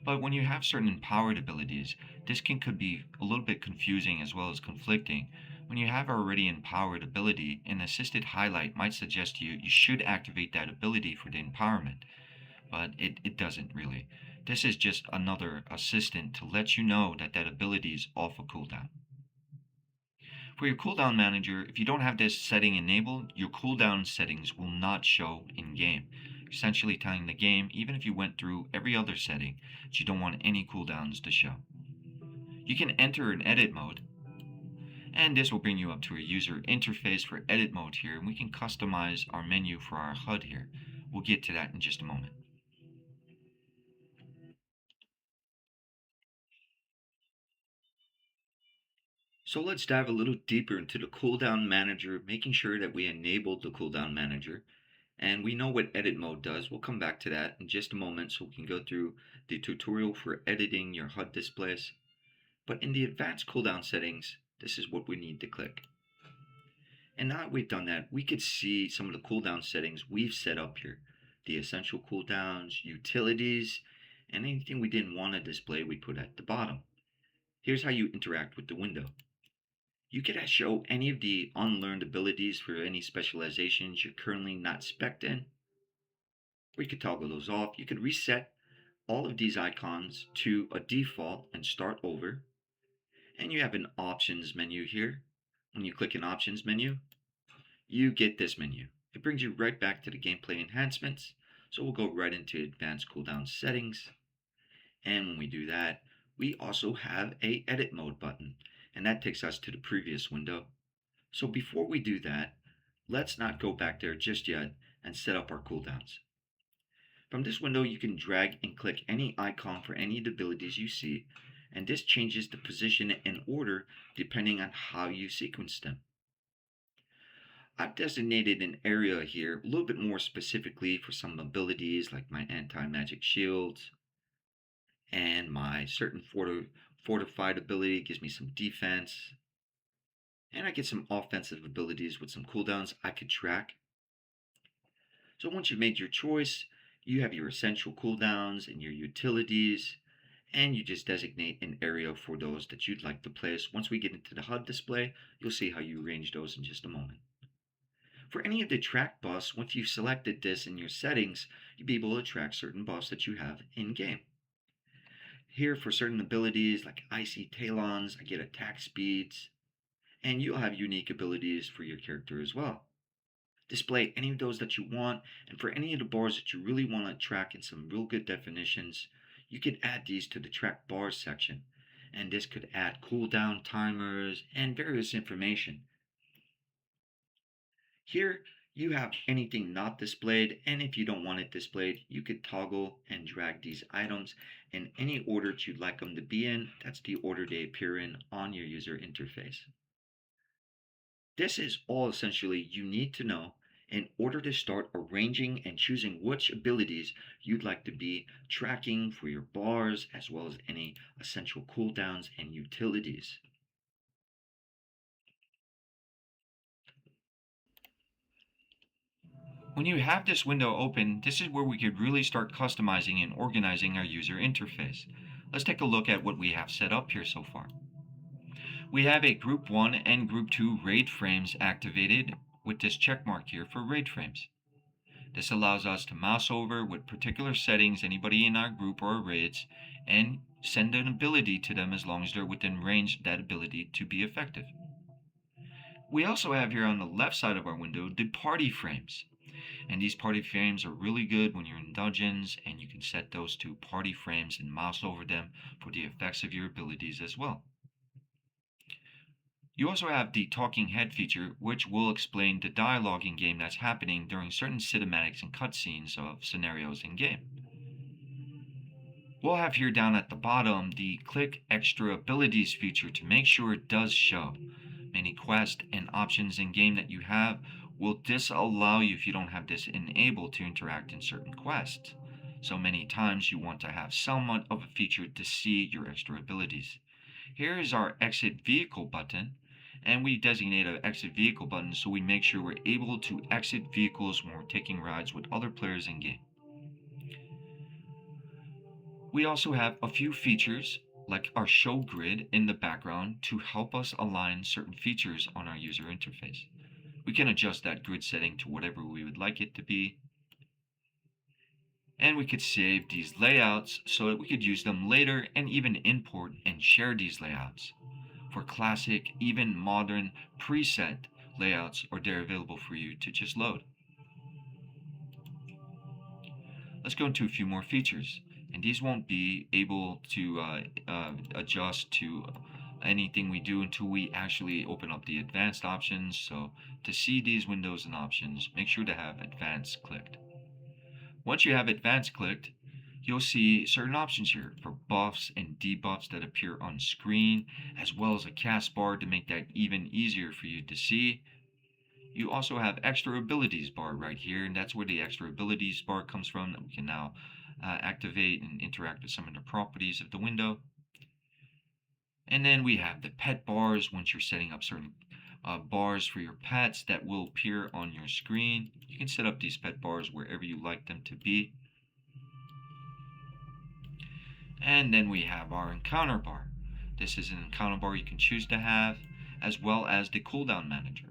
But when you have certain empowered abilities, this could be a little bit confusing as well as conflicting. When you have already empowered ability, an assisted highlight might suggest to you you should activate that ability for the empowerment, but it doesn't really. This is just another assistant to let you know that that ability is off a cooldown. For your cooldown manager, if you don't have this setting enabled, your cooldown settings will not show in game, essentially telling the game, even if you went through every other setting, that you don't want any cooldowns to show. You can enter an edit mode, and this will bring you up to a user interface for edit mode here, and we can customize our menu for our HUD here. We'll get to that in just a moment. So let's dive a little deeper into the cooldown manager, making sure that we enabled the cooldown manager. And we know what edit mode does. We'll come back to that in just a moment so we can go through the tutorial for editing your HUD displays. But in the advanced cooldown settings, this is what we need to click. And now that we've done that, we could see some of the cooldown settings we've set up here. The essential cooldowns, utilities, and anything we didn't want to display we put at the bottom. Here's how you interact with the window. You could show any of the unlearned abilities for any specializations you're currently not spec'd in, or you could toggle those off. You could reset all of these icons to a default and start over. And you have an options menu here. When you click an options menu, you get this menu. It brings you right back to the gameplay enhancements. So we'll go right into advanced cooldown settings. And when we do that, we also have a edit mode button, and that takes us to the previous window. So before we do that, let's not go back there just yet and set up our cooldowns. From this window, you can drag and click any icon for any of the abilities you see, and this changes the position and order depending on how you sequence them. I've designated an area here a little bit more specifically for some abilities like my anti-magic shields and my certain fortified ability gives me some defense, and I get some offensive abilities with some cooldowns I could track. So once you've made your choice, you have your essential cooldowns and your utilities, and you just designate an area for those that you'd like to place. Once we get into the HUD display, you'll see how you arrange those in just a moment. For any of the track buffs, once you've selected this in your settings, you'll be able to track certain buffs that you have in-game. Here for certain abilities like Icy Talons, I get attack speeds, and you'll have unique abilities for your character as well. Display any of those that you want, and for any of the bars that you really want to track in some real good definitions, you could add these to the track bars section, and this could add cooldown timers and various information. Here you have anything not displayed, and if you don't want it displayed, you could toggle and drag these items in any order that you'd like them to be in. That's the order they appear in on your user interface. This is all essentially you need to know in order to start arranging and choosing which abilities you'd like to be tracking for your bars as well as any essential cooldowns and utilities. When you have this window open, this is where we could really start customizing and organizing our user interface. Let's take a look at what we have set up here so far. We have a Group 1 and Group 2 RAID frames activated with this check mark here for RAID frames. This allows us to mouse over with particular settings anybody in our group or our raids and send an ability to them as long as they're within range of that ability to be effective. We also have here on the left side of our window the party frames. And these party frames are really good when you're in dungeons, and you can set those to party frames and mouse over them for the effects of your abilities as well. You also have the talking head feature, which will explain the dialogue in game that's happening during certain cinematics and cutscenes of scenarios in game. We'll have here down at the bottom the click extra abilities feature to make sure it does show. Many quests and options in game that you have will disallow you if you don't have this enabled to interact in certain quests. So many times you want to have somewhat of a feature to see your extra abilities. Here is our exit vehicle button, and we designate an exit vehicle button so we make sure we're able to exit vehicles when we're taking rides with other players in game. We also have a few features like our show grid in the background to help us align certain features on our user interface. We can adjust that grid setting to whatever we would like it to be. And we could save these layouts so that we could use them later and even import and share these layouts. For classic, even modern preset layouts are there available for you to just load. Let's go into a few more features, and these won't be able to adjust to anything we do until we actually open up the advanced options. So to see these windows and options, make sure to have advanced clicked. Once you have advanced clicked, you'll see certain options here for buffs and debuffs that appear on screen, as well as a cast bar to make that even easier for you to see. You also have extra abilities bar right here, and that's where the extra abilities bar comes from that we can now activate and interact with some of the properties of the window. And then we have the pet bars once you're setting up certain bars for your pets that will appear on your screen. You can set up these pet bars wherever you like them to be. And then we have our encounter bar. This is an encounter bar you can choose to have, as well as the cooldown manager.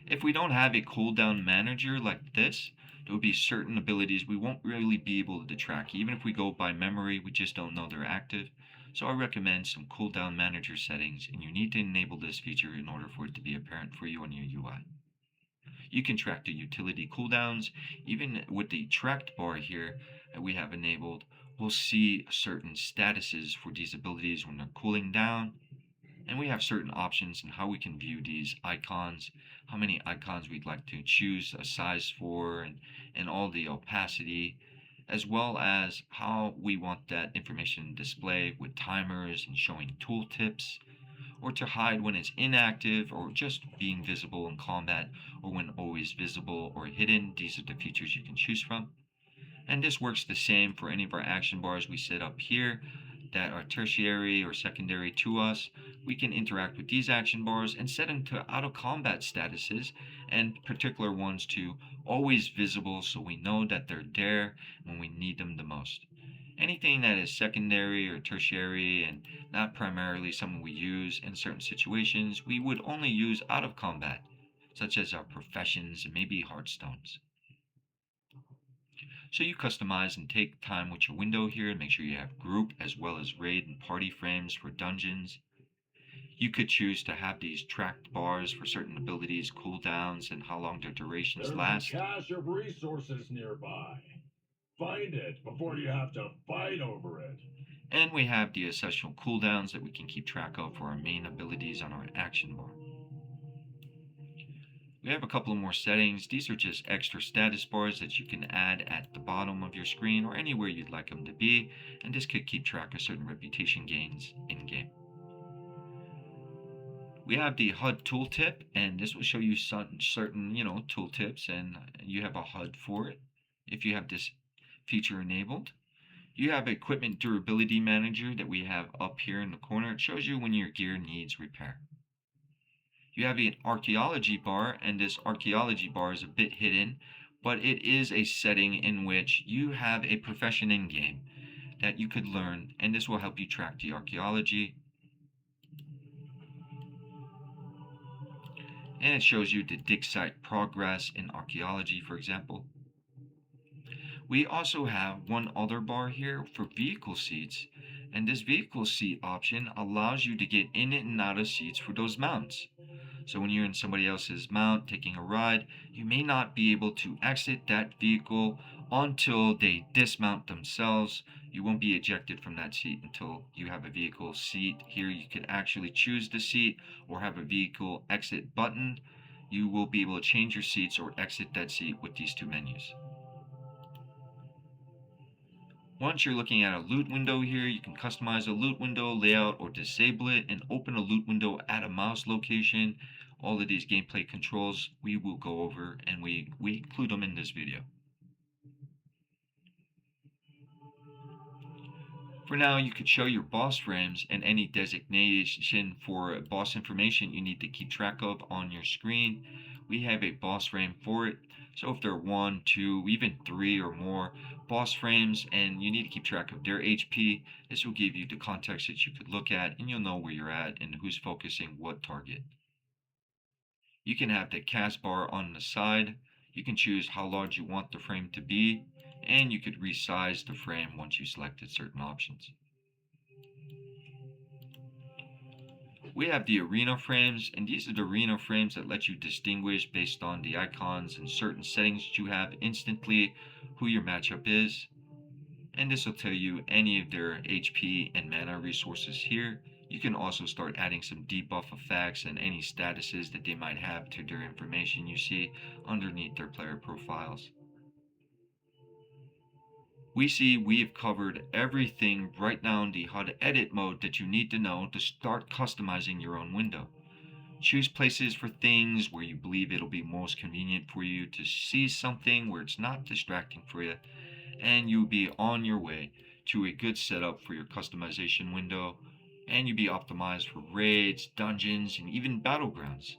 If we don't have a cooldown manager like this, there will be certain abilities we won't really be able to track. Even if we go by memory, we just don't know they're active. So I recommend some cooldown manager settings, and you need to enable this feature in order for it to be apparent for you on your UI. You can track the utility cooldowns. Even with the tracked bar here that we have enabled, we'll see certain statuses for these abilities when they're cooling down. And we have certain options in how we can view these icons, how many icons we'd like to choose a size for, and all the opacity, as well as how we want that information displayed with timers and showing tooltips, or to hide when it's inactive, or just being visible in combat, or when always visible or hidden. These are the features you can choose from. And this works the same for any of our action bars we set up here that are tertiary or secondary to us. We can interact with these action bars and set them to out of combat statuses, and particular ones to always visible so we know that they're there when we need them the most. Anything that is secondary or tertiary and not primarily something we use in certain situations, we would only use out of combat, such as our professions and maybe hearthstones. So you customize and take time with your window here and make sure you have group as well as raid and party frames for dungeons. You could choose to have these tracked bars for certain abilities, cooldowns, and how long their durations There's last. a cache of resources nearby. Find it before you have to fight over it. And we have the essential cooldowns that we can keep track of for our main abilities on our action bar. We have a couple of more settings. These are just extra status bars that you can add at the bottom of your screen or anywhere you'd like them to be, and this could keep track of certain reputation gains in game. We have the HUD tooltip, and this will show you certain tooltips, and you have a HUD for it if you have this feature enabled. You have equipment durability manager that we have up here in the corner. It shows you when your gear needs repair. You have an archaeology bar, and this archaeology bar is a bit hidden, but it is a setting in which you have a profession in game that you could learn, and this will help you track the archaeology. And it shows you the dig site progress in archaeology, for example. We also have one other bar here for vehicle seats, and this vehicle seat option allows you to get in and out of seats for those mounts. So when you're in somebody else's mount taking a ride, you may not be able to exit that vehicle until they dismount themselves. You won't be ejected from that seat until you have a vehicle seat. Here you can actually choose the seat or have a vehicle exit button. You will be able to change your seats or exit that seat with these two menus. Once you're looking at a loot window here, you can customize a loot window layout or disable it and open a loot window at a mouse location. All of these gameplay controls we will go over, and we include them in this video. For now, you could show your boss frames and any designation for boss information you need to keep track of on your screen. We have a boss frame for it. So if there are 1, 2, even 3 or more boss frames and you need to keep track of their HP, this will give you the context that you could look at, and you'll know where you're at and who's focusing what target. You can have the cast bar on the side. You can choose how large you want the frame to be, and you could resize the frame once you selected certain options. We have the arena frames, and these are the arena frames that let you distinguish based on the icons and certain settings that you have instantly who your matchup is. And this will tell you any of their HP and mana resources here. You can also start adding some debuff effects and any statuses that they might have to their information you see underneath their player profiles. we see we've covered everything right now in the how to edit mode that you need to know to start customizing your own window. Choose places for things where you believe it'll be most convenient for you to see something where it's not distracting for you, and you'll be on your way to a good setup for your customization window, and you'll be optimized for raids, dungeons, and even battlegrounds.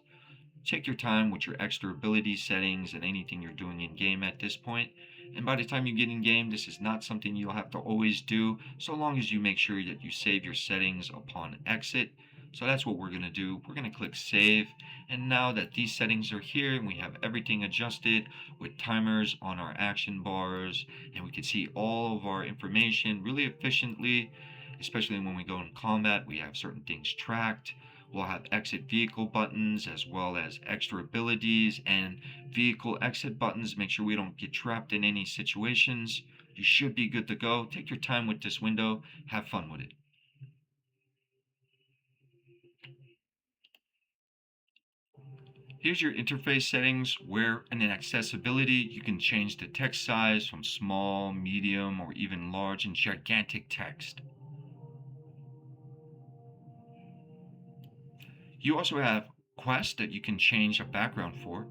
Take your time with your extra ability settings and anything you're doing in game at this point. And by the time you get in game, this is not something you'll have to always do, so long as you make sure that you save your settings upon exit. So that's what we're going to do. We're going to click save. And now that these settings are here and we have everything adjusted with timers on our action bars, and we can see all of our information really efficiently, especially when we go in combat, we have certain things tracked. We'll have exit vehicle buttons as well as extra abilities and vehicle exit buttons. Make sure we don't get trapped in any situations. You should be good to go. Take your time with this window. Have fun with it. Here's your interface settings where in accessibility you can change the text size from small, medium, or even large and gigantic text. You also have quests that you can change a background for,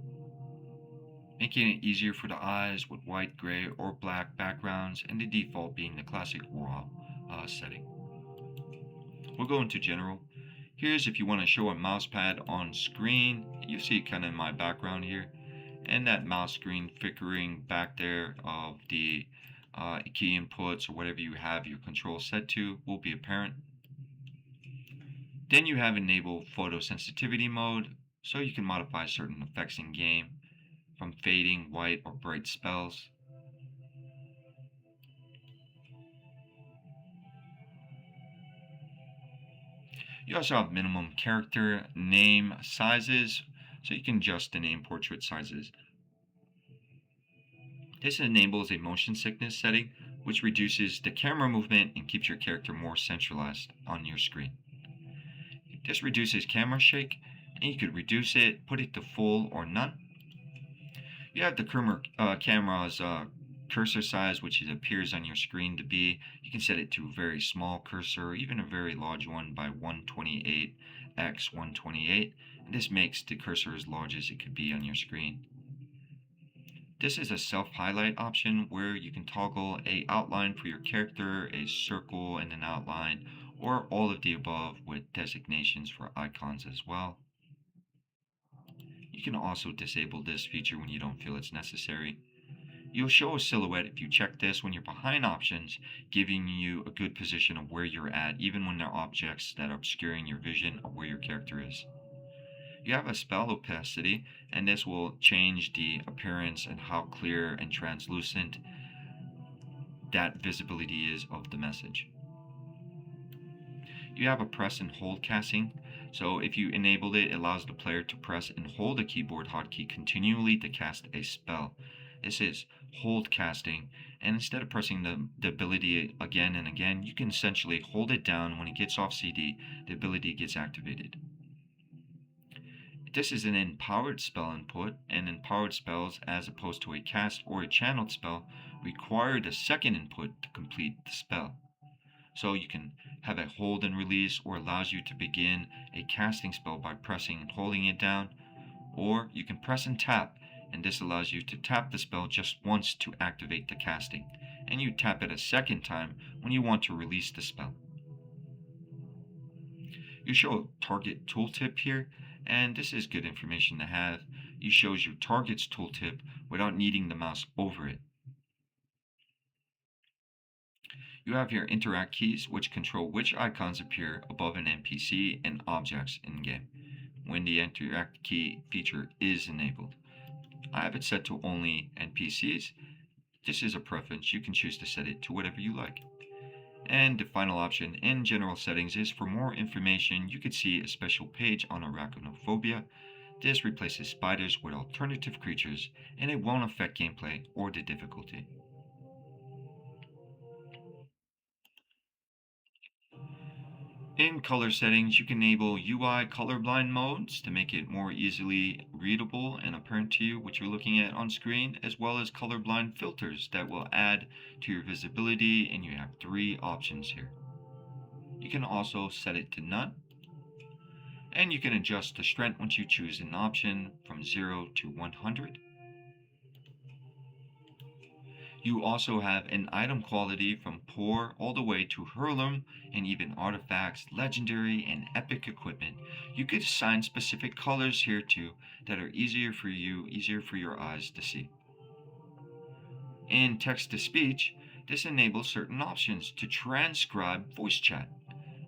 making it easier for the eyes with white, gray, or black backgrounds, and the default being the classic raw setting. We'll go into general. Here's if you want to show a mouse pad on screen. You see it kind of in my background here, and that mouse screen flickering back there of the key inputs or whatever you have your control set to will be apparent. Then you have enable photo sensitivity mode, so you can modify certain effects in game, from fading, white, or bright spells. You also have minimum character name sizes, so you can adjust the name portrait sizes. This enables a motion sickness setting, which reduces the camera movement and keeps your character more centralized on your screen. This reduces camera shake, and you could reduce it, put it to full or none. You have the camera's cursor size, which it appears on your screen to be. You can set it to a very small cursor, or even a very large one by 128 x 128. And this makes the cursor as large as it could be on your screen. This is a self-highlight option where you can toggle a outline for your character, a circle and an outline, or all of the above with designations for icons as well. You can also disable this feature when you don't feel it's necessary. You'll show a silhouette if you check this when you're behind options, giving you a good position of where you're at, even when there are objects that are obscuring your vision of where your character is. You have a spell opacity, and this will change the appearance and how clear and translucent that visibility is of the message. You have a press and hold casting. So if you enable it, it allows the player to press and hold a keyboard hotkey continually to cast a spell. This is hold casting, and instead of pressing the ability again and again, you can essentially hold it down. When it gets off CD, the ability gets activated. This is an empowered spell input, and empowered spells, as opposed to a cast or a channeled spell, require the second input to complete the spell. So you can have a hold and release, or allows you to begin a casting spell by pressing and holding it down, or you can press and tap, and this allows you to tap the spell just once to activate the casting, and you tap it a second time when you want to release the spell. You show a target tooltip here, and this is good information to have. It shows your target's tooltip without needing the mouse over it. You have your interact keys, which control which icons appear above an NPC and objects in game when the interact key feature is enabled. I have it set to only NPCs. This is a preference. You can choose to set it to whatever you like. And the final option in general settings is for more information. You could see a special page on arachnophobia. This replaces spiders with alternative creatures, and it won't affect gameplay or the difficulty. In color settings, you can enable UI colorblind modes to make it more easily readable and apparent to you what you're looking at on screen, as well as colorblind filters that will add to your visibility, and you have 3 options here. You can also set it to none, and you can adjust the strength once you choose an option from 0 to 100. You also have an item quality from poor all the way to heirloom, and even artifacts, legendary, and epic equipment. You could assign specific colors here too that are easier for you, easier for your eyes to see. In text to speech, this enables certain options to transcribe voice chat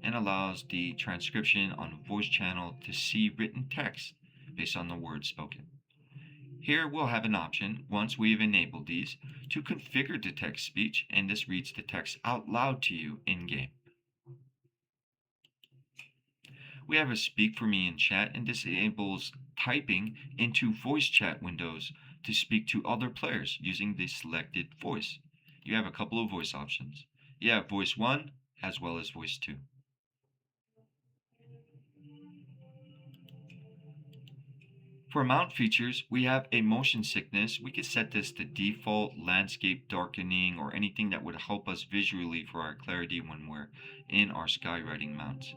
and allows the transcription on voice channel to see written text based on the words spoken. Here we'll have an option, once we've enabled these, to configure the text speech, and this reads the text out loud to you in-game. We have a speak for me in chat, and this enables typing into voice chat windows to speak to other players using the selected voice. You have a couple of voice options. You have voice 1 as well as voice 2. For mount features, we have a motion sickness. We could set this to default, landscape darkening, or anything that would help us visually for our clarity when we're in our skywriting mounts.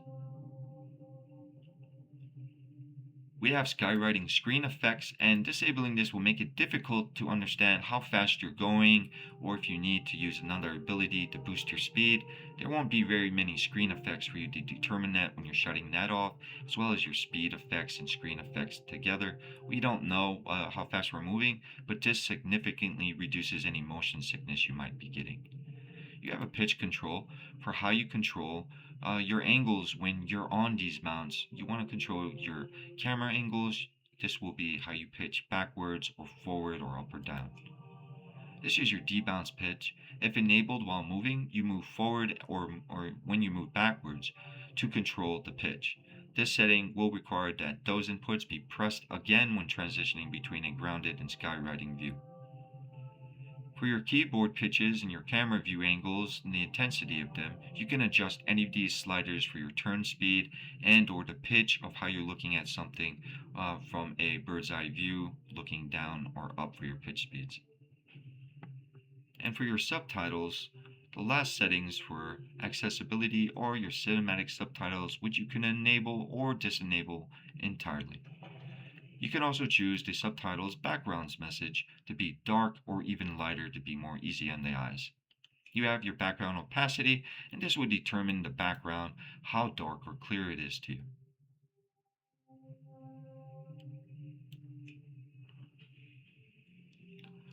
We have skywriting screen effects, and disabling this will make it difficult to understand how fast you're going, or if you need to use another ability to boost your speed. There won't be very many screen effects for you to determine that when you're shutting that off, as well as your speed effects and screen effects together. We don't know how fast we're moving, but this significantly reduces any motion sickness you might be getting. You have a pitch control for how you control your angles when you're on these mounts. You want to control your camera angles. This will be how you pitch backwards or forward or up or down. This is your debounce pitch. If enabled while moving, you move forward or when you move backwards to control the pitch. This setting will require that those inputs be pressed again when transitioning between a grounded and skywriting view. For your keyboard pitches and your camera view angles and the intensity of them, you can adjust any of these sliders for your turn speed and or the pitch of how you're looking at something from a bird's eye view, looking down or up for your pitch speeds. And for your subtitles, the last settings for accessibility are your cinematic subtitles, which you can enable or disable entirely. You can also choose the subtitles backgrounds message to be dark or even lighter to be more easy on the eyes. You have your background opacity, and this will determine the background, how dark or clear it is to you.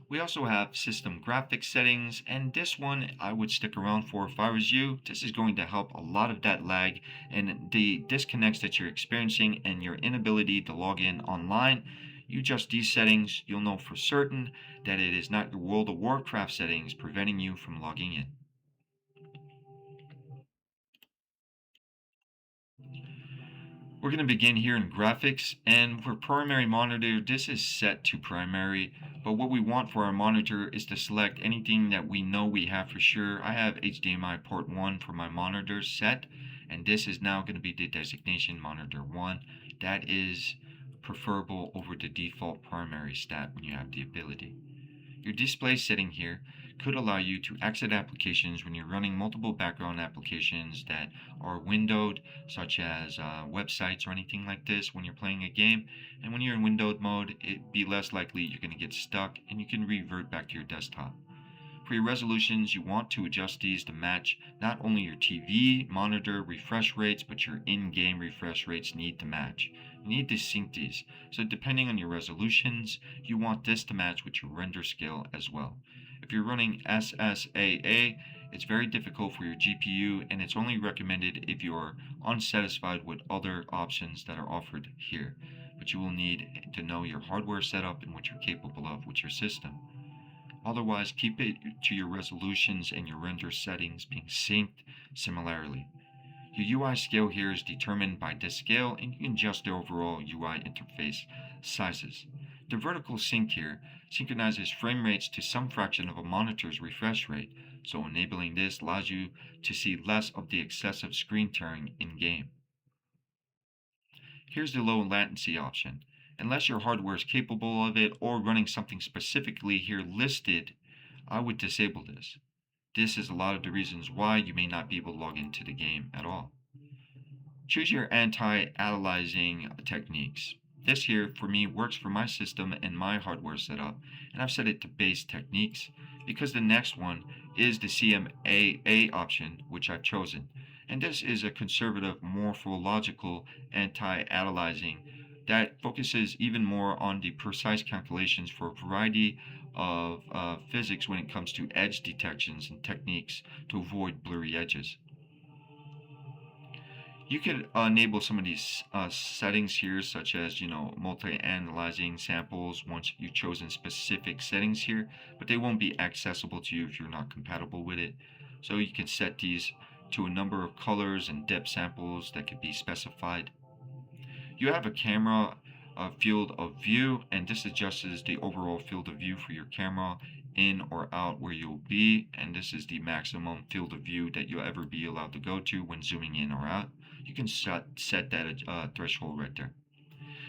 We also have system graphics settings, and this one I would stick around for if I was you. This is going to help a lot of that lag and the disconnects that you're experiencing and your inability to log in online. You adjust these settings, you'll know for certain that it is not your World of Warcraft settings preventing you from logging in. We're going to begin here in graphics, and for primary monitor, this is set to primary, but what we want for our monitor is to select anything that we know we have for sure. I have HDMI port 1 for my monitor set, and this is now going to be the designation monitor 1. That is preferable over the default primary stat when you have the ability. Your display setting here could allow you to exit applications when you're running multiple background applications that are windowed, such as websites or anything like this when you're playing a game. And when you're in windowed mode, it'd be less likely you're going to get stuck and you can revert back to your desktop. For your resolutions, you want to adjust these to match not only your TV monitor refresh rates, but your in-game refresh rates need to match. You need to sync these. So depending on your resolutions, you want this to match with your render scale as well. If you're running SSAA, it's very difficult for your GPU, and it's only recommended if you're unsatisfied with other options that are offered here. But you will need to know your hardware setup and what you're capable of with your system. Otherwise, keep it to your resolutions and your render settings being synced similarly. Your UI scale here is determined by this scale, and you can adjust the overall UI interface sizes. The vertical sync here synchronizes frame rates to some fraction of a monitor's refresh rate, so enabling this allows you to see less of the excessive screen tearing in game. Here's the low latency option. Unless your hardware is capable of it or running something specifically here listed, I would disable this. This is a lot of the reasons why you may not be able to log into the game at all. Choose your anti-aliasing techniques. This here for me works for my system and my hardware setup, and I've set it to base techniques because the next one is the CMAA option, which I've chosen. And this is a conservative morphological anti-aliasing that focuses even more on the precise calculations for a variety of physics when it comes to edge detections and techniques to avoid blurry edges. You can enable some of these settings here, such as multi-analyzing samples once you've chosen specific settings here, but they won't be accessible to you if you're not compatible with it. So you can set these to a number of colors and depth samples that could be specified. You have a camera field of view, and this adjusts the overall field of view for your camera in or out where you'll be, and this is the maximum field of view that you'll ever be allowed to go to when zooming in or out. You can set that threshold right there.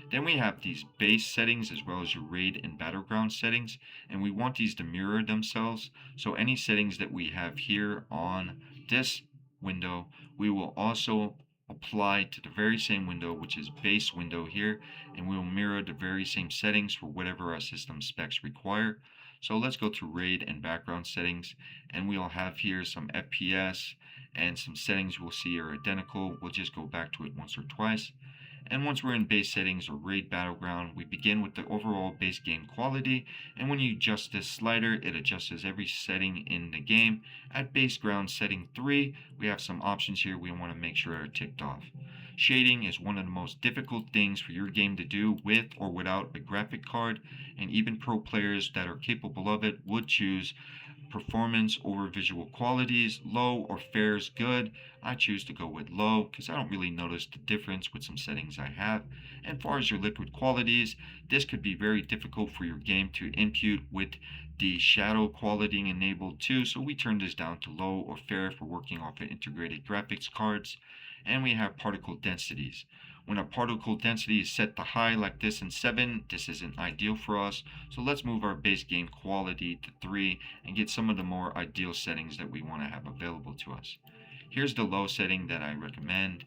Then we have these base settings as well as your raid and battleground settings, and we want these to mirror themselves. So any settings that we have here on this window, we will also apply to the very same window, which is base window here, and we will mirror the very same settings for whatever our system specs require. So let's go to raid and background settings, and we'll have here some FPS and some settings we'll see are identical. We'll just go back to it once or twice. And once we're in base settings or raid battleground, we begin with the overall base game quality, and when you adjust this slider, it adjusts every setting in the game. At base ground setting 3, we have some options here we want to make sure are ticked off. Shading is one of the most difficult things for your game to do with or without a graphic card, and even pro players that are capable of it would choose performance over visual qualities. Low or fair is good. I choose to go with low because I don't really notice the difference with some settings I have. And as far as your liquid qualities, this could be very difficult for your game to impute with the shadow quality enabled too, so we turn this down to low or fair for working off of integrated graphics cards. And we have particle densities. When a particle density is set to high like this in 7, this isn't ideal for us. So let's move our base game quality to 3 and get some of the more ideal settings that we want to have available to us. Here's the low setting that I recommend,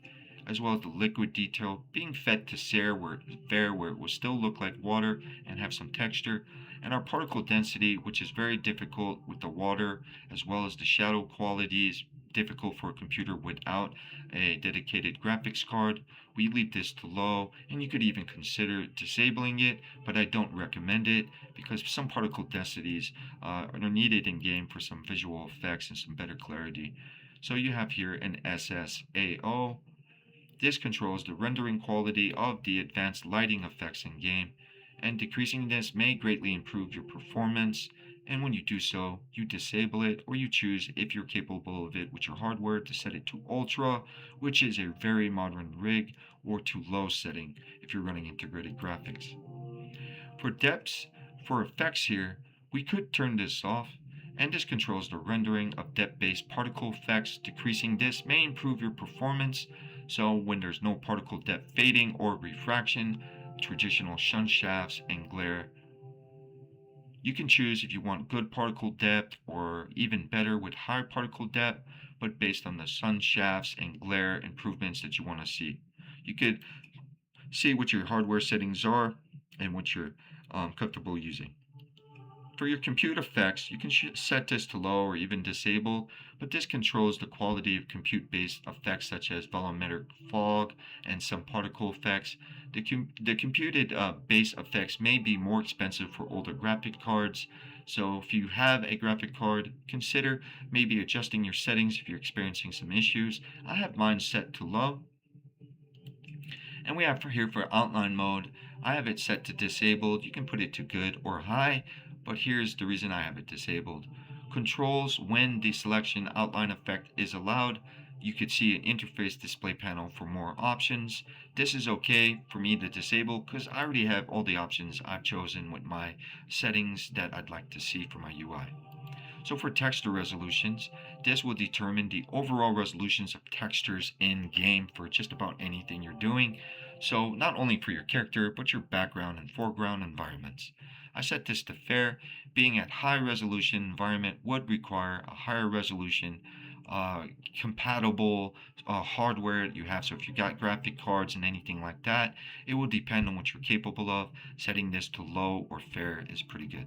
as well as the liquid detail being fed to fair where it will still look like water and have some texture, and our particle density, which is very difficult with the water, as well as the shadow qualities difficult for a computer without a dedicated graphics card. We leave this to low, and you could even consider disabling it, but I don't recommend it because some particle densities are needed in game for some visual effects and some better clarity. So you have here an SSAO. This controls the rendering quality of the advanced lighting effects in game, and decreasing this may greatly improve your performance. And when you do so, you disable it, or you choose, if you're capable of it with your hardware, to set it to Ultra, which is a very modern rig, or to low setting if you're running integrated graphics. For depths, for effects here, we could turn this off, and this controls the rendering of depth-based particle effects. Decreasing this may improve your performance, so when there's no particle depth fading or refraction, traditional sun shafts and glare. You can choose if you want good particle depth or even better with high particle depth, but based on the sun shafts and glare improvements that you want to see. You could see what your hardware settings are and what you're comfortable using. For your compute effects, you can set this to low or even disable, but this controls the quality of compute-based effects such as volumetric fog and some particle effects. The computed base effects may be more expensive for older graphic cards, so if you have a graphic card, consider maybe adjusting your settings if you're experiencing some issues. I have mine set to low. And we have here for outline mode, I have it set to disabled. You can put it to good or high, but here's the reason I have it disabled. Controls when the selection outline effect is allowed. You could see an interface display panel for more options. This is okay for me to disable because I already have all the options I've chosen with my settings that I'd like to see for my UI. So for texture resolutions, this will determine the overall resolutions of textures in game for just about anything you're doing. So not only for your character, but your background and foreground environments. I set this to fair. Being at high resolution environment would require a higher resolution uh, compatible hardware you have. So if you got graphic cards and anything like that, it will depend on what you're capable of. Setting this to low or fair is pretty good.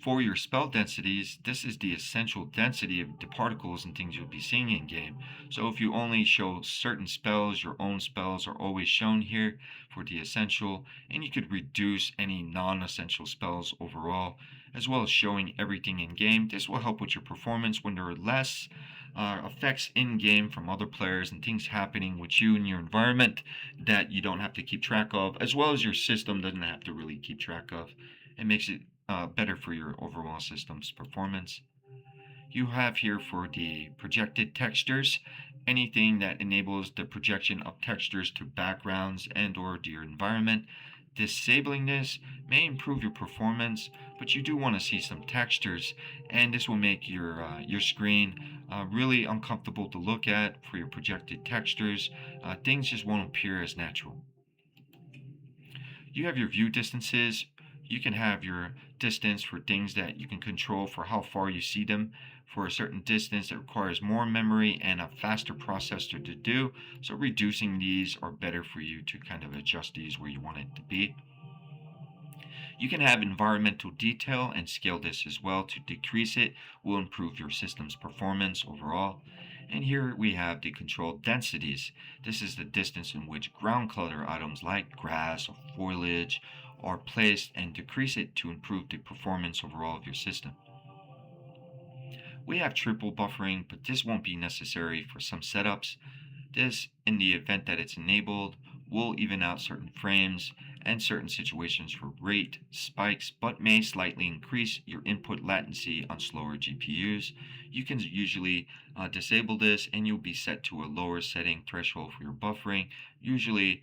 For your spell densities, this is the essential density of the particles and things you'll be seeing in game. So if you only show certain spells, your own spells are always shown here for the essential, and you could reduce any non-essential spells overall, as well as showing everything in game. This will help with your performance when there are less effects in game from other players and things happening with you and your environment that you don't have to keep track of, as well as your system doesn't have to really keep track of. It makes it better for your overall system's performance. You have here for the projected textures, anything that enables the projection of textures to backgrounds and or to your environment. Disabling this may improve your performance, but you do want to see some textures, and this will make your screen really uncomfortable to look at for your projected textures. Things just won't appear as natural. You have your view distances. You can have your distance for things that you can control for how far you see them. For a certain distance, it requires more memory and a faster processor to do. So reducing these are better for you to kind of adjust these where you want it to be. You can have environmental detail and scale this as well. To decrease it will improve your system's performance overall. And here we have the controlled densities. This is the distance in which ground color items like grass or foliage are placed, and decrease it to improve the performance overall of your system. We have triple buffering, but this won't be necessary for some setups. This, in the event that it's enabled, will even out certain frames and certain situations for rate spikes, but may slightly increase your input latency on slower GPUs. You can usually disable this and you'll be set to a lower setting threshold for your buffering, usually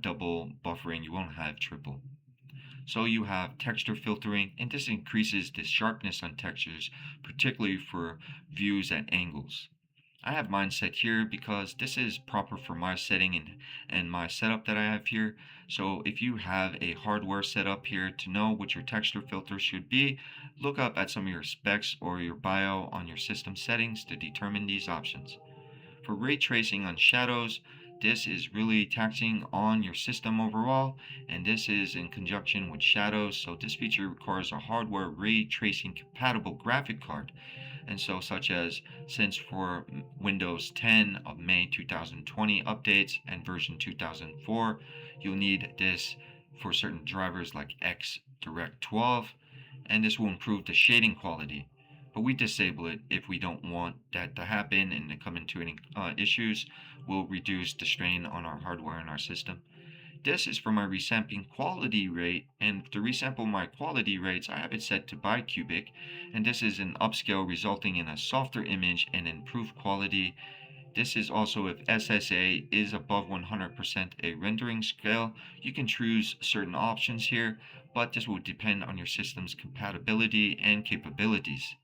double buffering, you won't have triple. So you have texture filtering, and this increases the sharpness on textures, particularly for views at angles. I have mine set here because this is proper for my setting and my setup that I have here. So if you have a hardware setup here to know what your texture filter should be, look up at some of your specs or your bio on your system settings to determine these options. For ray tracing on shadows, this is really taxing on your system overall, and this is in conjunction with shadows. So this feature requires a hardware ray tracing compatible graphic card. And so such as since for Windows 10 of May 2020 updates and version 2004, you'll need this for certain drivers like Xdirect 12, and this will improve the shading quality. But we disable it if we don't want that to happen and to come into any issues. Will reduce the strain on our hardware and our system. This is for my resampling quality rate, and to resample my quality rates, I have it set to bicubic, and this is an upscale resulting in a softer image and improved quality. This is also if SSA is above 100% a rendering scale. You can choose certain options here, but this will depend on your system's compatibility and capabilities.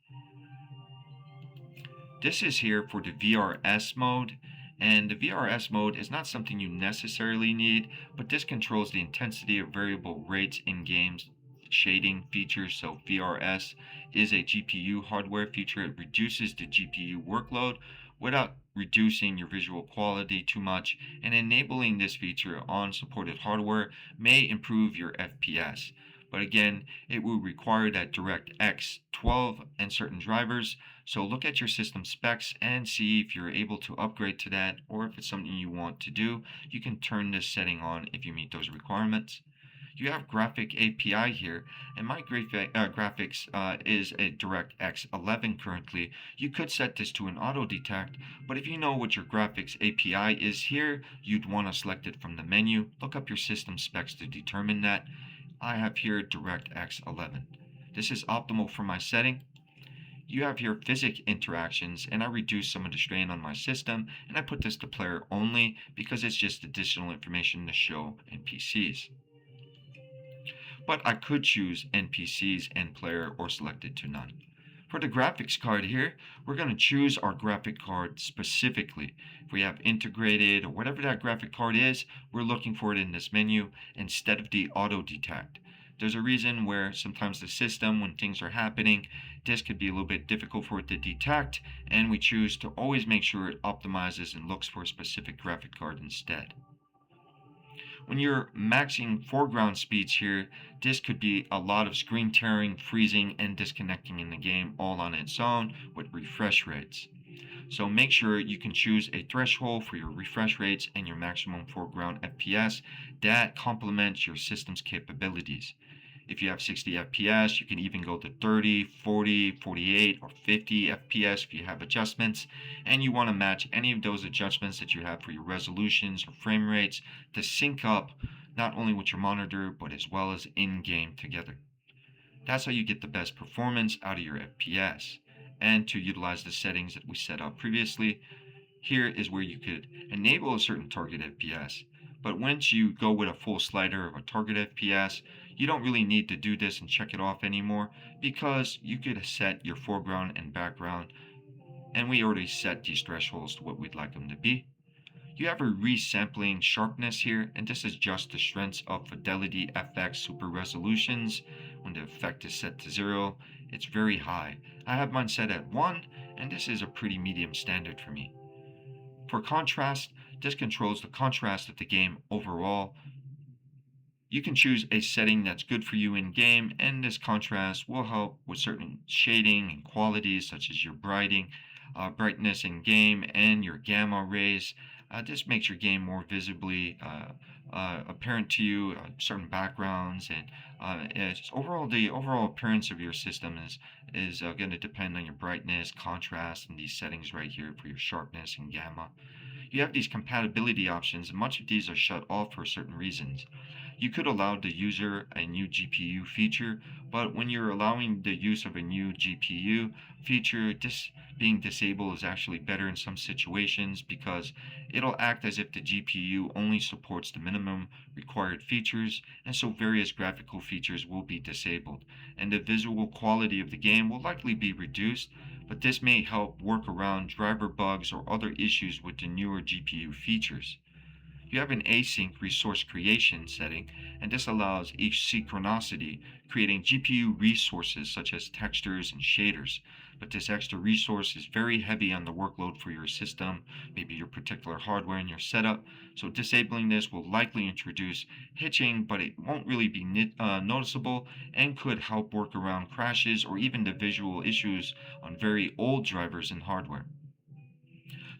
This is here for the VRS mode, and the VRS mode is not something you necessarily need, but this controls the intensity of variable rates in games shading features. So VRS is a GPU hardware feature. It reduces the GPU workload without reducing your visual quality too much, and enabling this feature on supported hardware may improve your FPS. But again, it will require that DirectX 12 and certain drivers. So look at your system specs and see if you're able to upgrade to that, or if it's something you want to do, you can turn this setting on if you meet those requirements. You have graphic API here, and my graphics is a DirectX 11 currently. You could set this to an auto detect, but if you know what your graphics API is here, you'd want to select it from the menu. Look up your system specs to determine that. I have here DirectX 11. This is optimal for my setting. you have here physics interactions, and I reduce some of the strain on my system, and I put this to player only because it's just additional information to show NPCs. But I could choose NPCs and player or select it to none. For the graphics card here, we're going to choose our graphic card specifically. If we have integrated or whatever that graphic card is, we're looking for it in this menu instead of the auto detect. There's a reason where sometimes the system, when things are happening, this could be a little bit difficult for it to detect, and we choose to always make sure it optimizes and looks for a specific graphic card instead. When you're maxing foreground speeds here, this could be a lot of screen tearing, freezing, and disconnecting in the game all on its own with refresh rates. So make sure you can choose a threshold for your refresh rates and your maximum foreground FPS that complements your system's capabilities. If you have 60 FPS, you can even go to 30, 40, 48, or 50 FPS if you have adjustments. And you want to match any of those adjustments that you have for your resolutions or frame rates to sync up not only with your monitor, but as well as in-game together. That's how you get the best performance out of your FPS. And to utilize the settings that we set up previously, here is where you could enable a certain target FPS. But once you go with a full slider of a target FPS, you don't really need to do this and check it off anymore because you could set your foreground and background, and we already set these thresholds to what we'd like them to be. You have a resampling sharpness here, and this is just the strengths of fidelity FX super resolutions. When the effect is set to 0, it's very high. I have mine set at 1, and this is a pretty medium standard for me. For contrast, this controls the contrast of the game overall. You can choose a setting that's good for you in game, and this contrast will help with certain shading and qualities such as your brightness in game and your gamma rays. This makes your game more visibly apparent to you, certain backgrounds, and the overall appearance of your system is going to depend on your brightness, contrast, and these settings right here for your sharpness and gamma. You have these compatibility options, and much of these are shut off for certain reasons. You could allow the user a new GPU feature, but when you're allowing the use of a new GPU feature, this being disabled is actually better in some situations because it'll act as if the GPU only supports the minimum required features, and so various graphical features will be disabled, and the visual quality of the game will likely be reduced, but this may help work around driver bugs or other issues with the newer GPU features. You have an async resource creation setting, and this allows each synchronicity, creating GPU resources such as textures and shaders. But this extra resource is very heavy on the workload for your system, maybe your particular hardware in your setup. So disabling this will likely introduce hitching, but it won't really be noticeable and could help work around crashes or even the visual issues on very old drivers and hardware.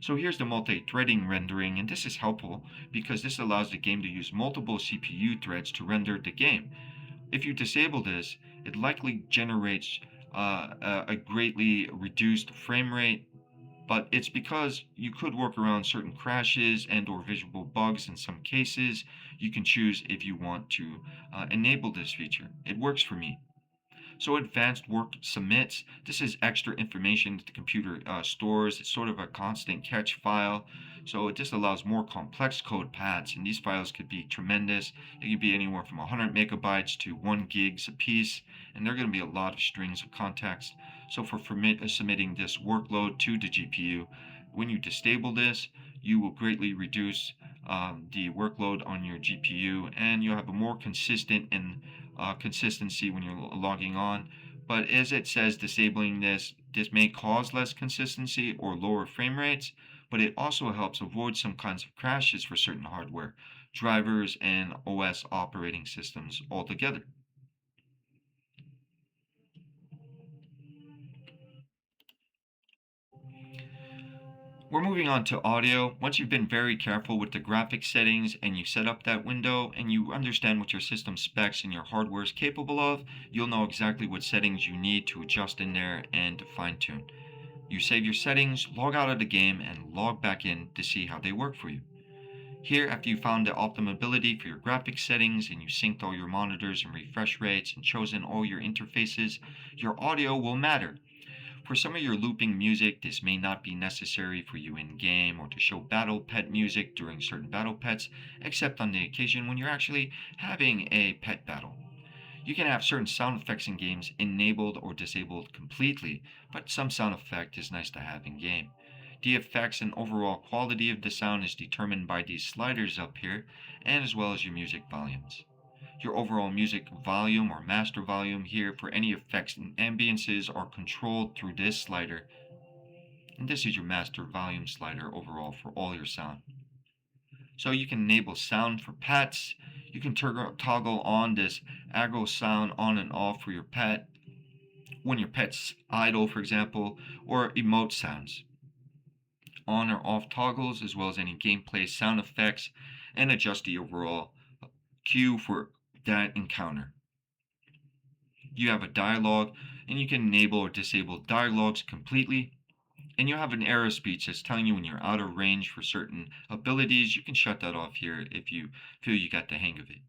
So here's the multi-threading rendering, and this is helpful because this allows the game to use multiple CPU threads to render the game. If you disable this, it likely generates a greatly reduced frame rate, but it's because you could work around certain crashes and or visual bugs in some cases. You can choose if you want to enable this feature. It works for me. So advanced work submits. This is extra information that the computer stores. It's sort of a constant catch file. So it just allows more complex code paths, and these files could be tremendous. It could be anywhere from 100 megabytes to 1 gigs a piece, and there are going to be a lot of strings of context. So for submitting this workload to the GPU, when you disable this, you will greatly reduce the workload on your GPU, and you'll have a more consistent and consistency when you're logging on. But as it says, disabling this may cause less consistency or lower frame rates, but it also helps avoid some kinds of crashes for certain hardware, drivers, and OS operating systems altogether. We're moving on to audio. Once you've been very careful with the graphics settings and you set up that window and you understand what your system specs and your hardware is capable of, you'll know exactly what settings you need to adjust in there and to fine tune. You save your settings, log out of the game, and log back in to see how they work for you. Here, after you found the optimability for your graphics settings and you synced all your monitors and refresh rates and chosen all your interfaces, your audio will matter. For some of your looping music, this may not be necessary for you in game or to show battle pet music during certain battle pets, except on the occasion when you're actually having a pet battle. You can have certain sound effects in games enabled or disabled completely, but some sound effect is nice to have in game. The effects and overall quality of the sound is determined by these sliders up here, and as well as your music volumes. Your overall music volume or master volume here for any effects and ambiances are controlled through this slider, and this is your master volume slider overall for all your sound. So you can enable sound for pets. You can toggle on this aggro sound on and off for your pet when your pet's idle, for example, or emote sounds. On or off toggles, as well as any gameplay sound effects, and adjust the overall cue for that encounter. You have a dialogue, and you can enable or disable dialogues completely. And you have an error speech that's telling you when you're out of range for certain abilities. You can shut that off here if you feel you got the hang of it.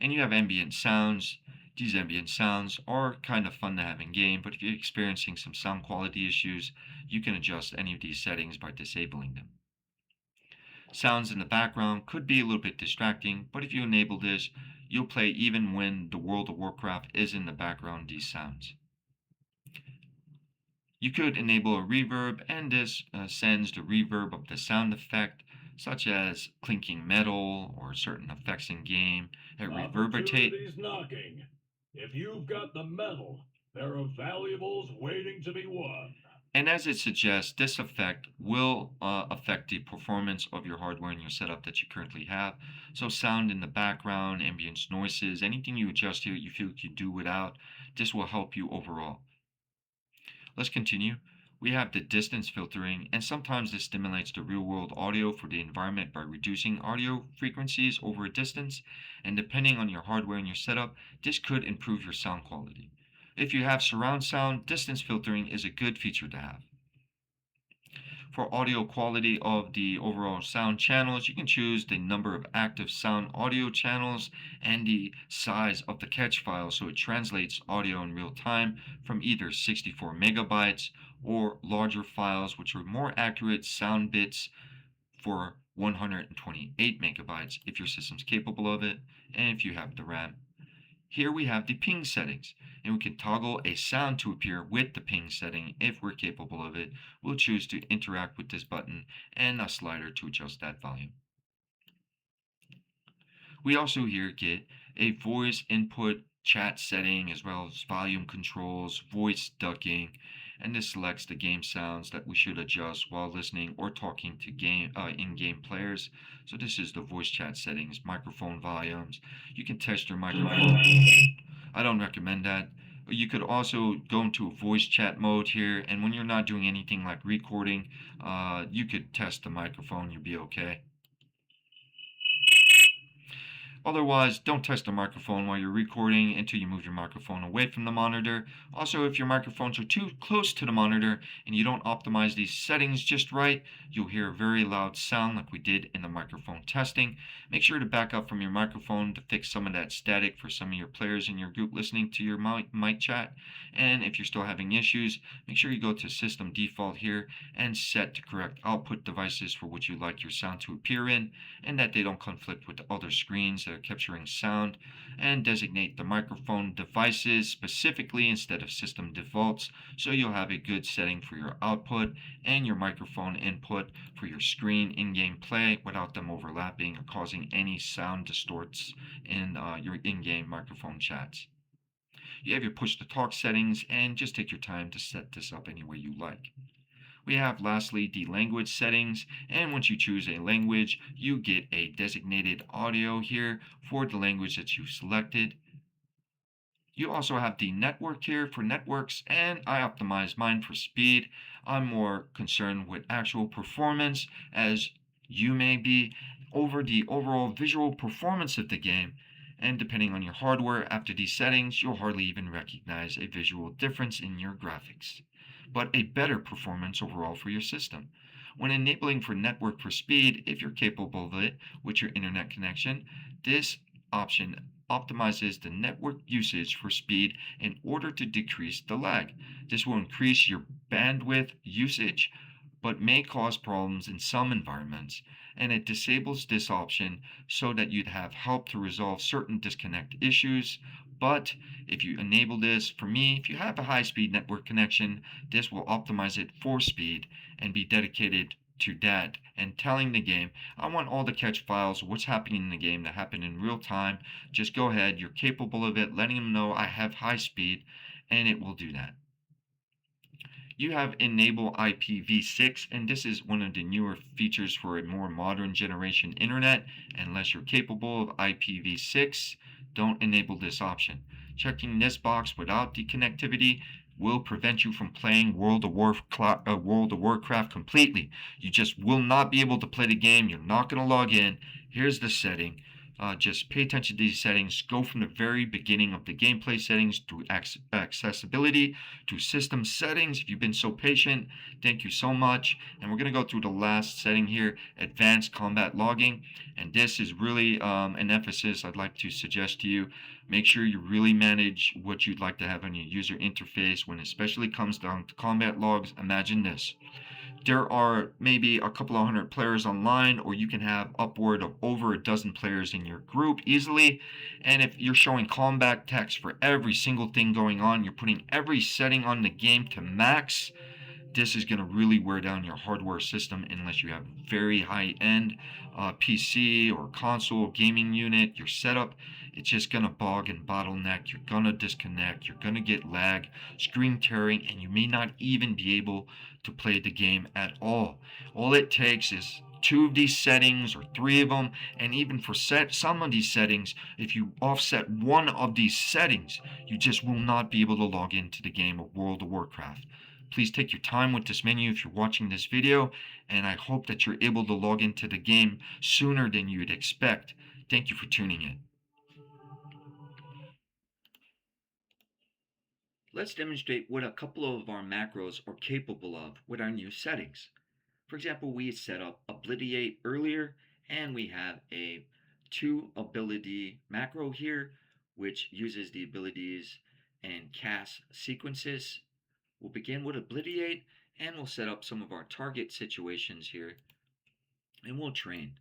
And you have ambient sounds. These ambient sounds are kind of fun to have in game, but if you're experiencing some sound quality issues, you can adjust any of these settings by disabling them. Sounds in the background could be a little bit distracting, but if you enable this, you'll play even when the World of Warcraft is in the background, these sounds. You could enable a reverb, and this sends the reverb of the sound effect, such as clinking metal or certain effects in game that reverberate. Opportunity's knocking. If you've got the metal, there are valuables waiting to be won. And as it suggests, this effect will affect the performance of your hardware and your setup that you currently have. So sound in the background, ambient noises, anything you adjust here you feel you can do without, this will help you overall. Let's continue. We have the distance filtering, and sometimes this stimulates the real world audio for the environment by reducing audio frequencies over a distance, and depending on your hardware and your setup, this could improve your sound quality. If you have surround sound, distance filtering is a good feature to have. For audio quality of the overall sound channels, you can choose the number of active sound audio channels and the size of the catch file so it translates audio in real time from either 64 megabytes or larger files which are more accurate sound bits for 128 megabytes if your system's capable of it and if you have the RAM. Here we have the ping settings, and we can toggle a sound to appear with the ping setting if we're capable of it. We'll choose to interact with this button and a slider to adjust that volume. We also here get a voice input chat setting as well as volume controls, voice ducking, and this selects the game sounds that we should adjust while listening or talking to in-game players. So this is the voice chat settings, microphone volumes. You can test your microphone. I don't recommend that. You could also go into a voice chat mode here, and when you're not doing anything like recording, you could test the microphone, you'll be okay. Otherwise, don't test the microphone while you're recording until you move your microphone away from the monitor. Also, if your microphones are too close to the monitor and you don't optimize these settings just right, you'll hear a very loud sound like we did in the microphone testing. Make sure to back up from your microphone to fix some of that static for some of your players in your group listening to your mic chat. And if you're still having issues, make sure you go to System Default here and set the correct output devices for which you like your sound to appear in, and that they don't conflict with the other screens that are capturing sound, and designate the microphone devices specifically instead of system defaults so you'll have a good setting for your output and your microphone input for your screen in-game play without them overlapping or causing any sound distorts in your in-game microphone chats. You have your push to talk settings, and just take your time to set this up any way you like. We have lastly the language settings, and once you choose a language, you get a designated audio here for the language that you've selected. You also have the network here for networks, and I optimize mine for speed. I'm more concerned with actual performance, as you may be, over the overall visual performance of the game. And depending on your hardware, after these settings, you'll hardly even recognize a visual difference in your graphics, but a better performance overall for your system. When enabling for network for speed, if you're capable of it with your internet connection, this option optimizes the network usage for speed in order to decrease the lag. This will increase your bandwidth usage, but may cause problems in some environments, and it disables this option so that you'd have help to resolve certain disconnect issues. But if you enable this, for me, if you have a high speed network connection, this will optimize it for speed and be dedicated to that and telling the game, I want all the catch files, what's happening in the game that happen in real time. Just go ahead, you're capable of it, letting them know I have high speed, and it will do that. You have enable IPv6, and this is one of the newer features for a more modern generation internet. Unless you're capable of IPv6, don't enable this option. Checking this box without the connectivity will prevent you from playing World of Warcraft completely. You just will not be able to play the game. You're not going to log in. Here's the setting. Just pay attention to these settings. Go from the very beginning of the gameplay settings to accessibility to system settings. If you've been so patient, thank you so much. And we're going to go through the last setting here, advanced combat logging. And this is really an emphasis I'd like to suggest to you. Make sure you really manage what you'd like to have on your user interface when it especially comes down to combat logs. Imagine this. There are maybe a couple of hundred players online, or you can have upward of over a dozen players in your group easily. And if you're showing combat text for every single thing going on, you're putting every setting on the game to max, this is going to really wear down your hardware system unless you have very high-end PC or console gaming unit. Your setup, it's just going to bog and bottleneck. You're going to disconnect. You're going to get lag, screen tearing, and you may not even be able to play the game at all. All it takes is 2 of these settings or 3 of them, and even for some of these settings, if you offset 1 of these settings, you just will not be able to log into the game of World of Warcraft. Please take your time with this menu if you're watching this video, and I hope that you're able to log into the game sooner than you'd expect. Thank you for tuning in. Let's demonstrate what a couple of our macros are capable of with our new settings. For example, we set up Obliterate earlier, and we have a 2 ability macro here, which uses the abilities and cast sequences. We'll begin with Obliterate, and we'll set up some of our target situations here, and we'll train.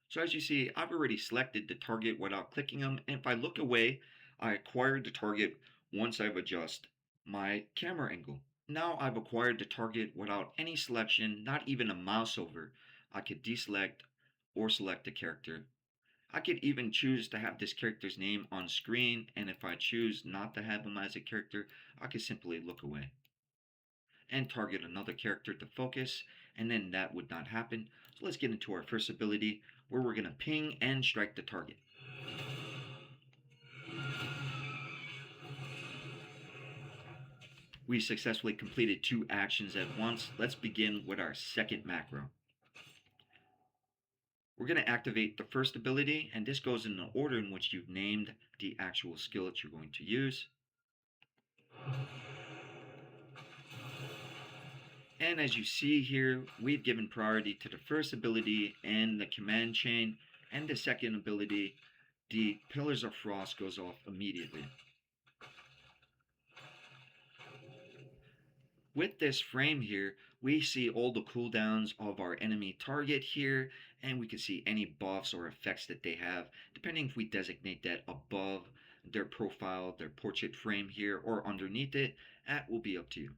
So as you see, I've already selected the target without clicking them, and if I look away, I acquired the target once I've adjusted my camera angle. Now I've acquired the target without any selection, not even a mouse over. I could deselect or select a character. I could even choose to have this character's name on screen, and if I choose not to have him as a character, I could simply look away and target another character to focus, and then that would not happen. So let's get into our first ability where we're going to ping and strike the target. We successfully completed 2 actions at once. Let's begin with our second macro. We're going to activate the first ability, and this goes in the order in which you've named the actual skill that you're going to use. And as you see here, we've given priority to the first ability and the command chain, and the second ability, the Pillars of Frost, goes off immediately. With this frame here, we see all the cooldowns of our enemy target here, and we can see any buffs or effects that they have, depending if we designate that above their profile, their portrait frame here, or underneath it. That will be up to you.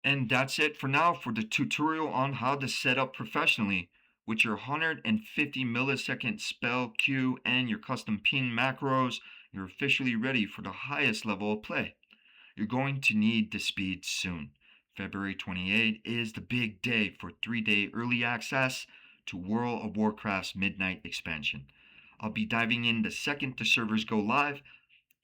And that's it for now for the tutorial on how to set up professionally. With your 150 millisecond spell queue and your custom ping macros, you're officially ready for the highest level of play. You're going to need the speed soon. February 28 is the big day for 3-day early access to World of Warcraft's Midnight expansion. I'll be diving in the second the servers go live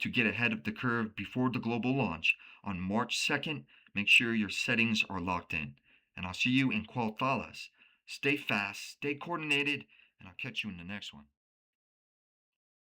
to get ahead of the curve before the global launch on March 2nd. Make sure your settings are locked in. And I'll see you in Qualthalas. Stay fast, stay coordinated, and I'll catch you in the next one.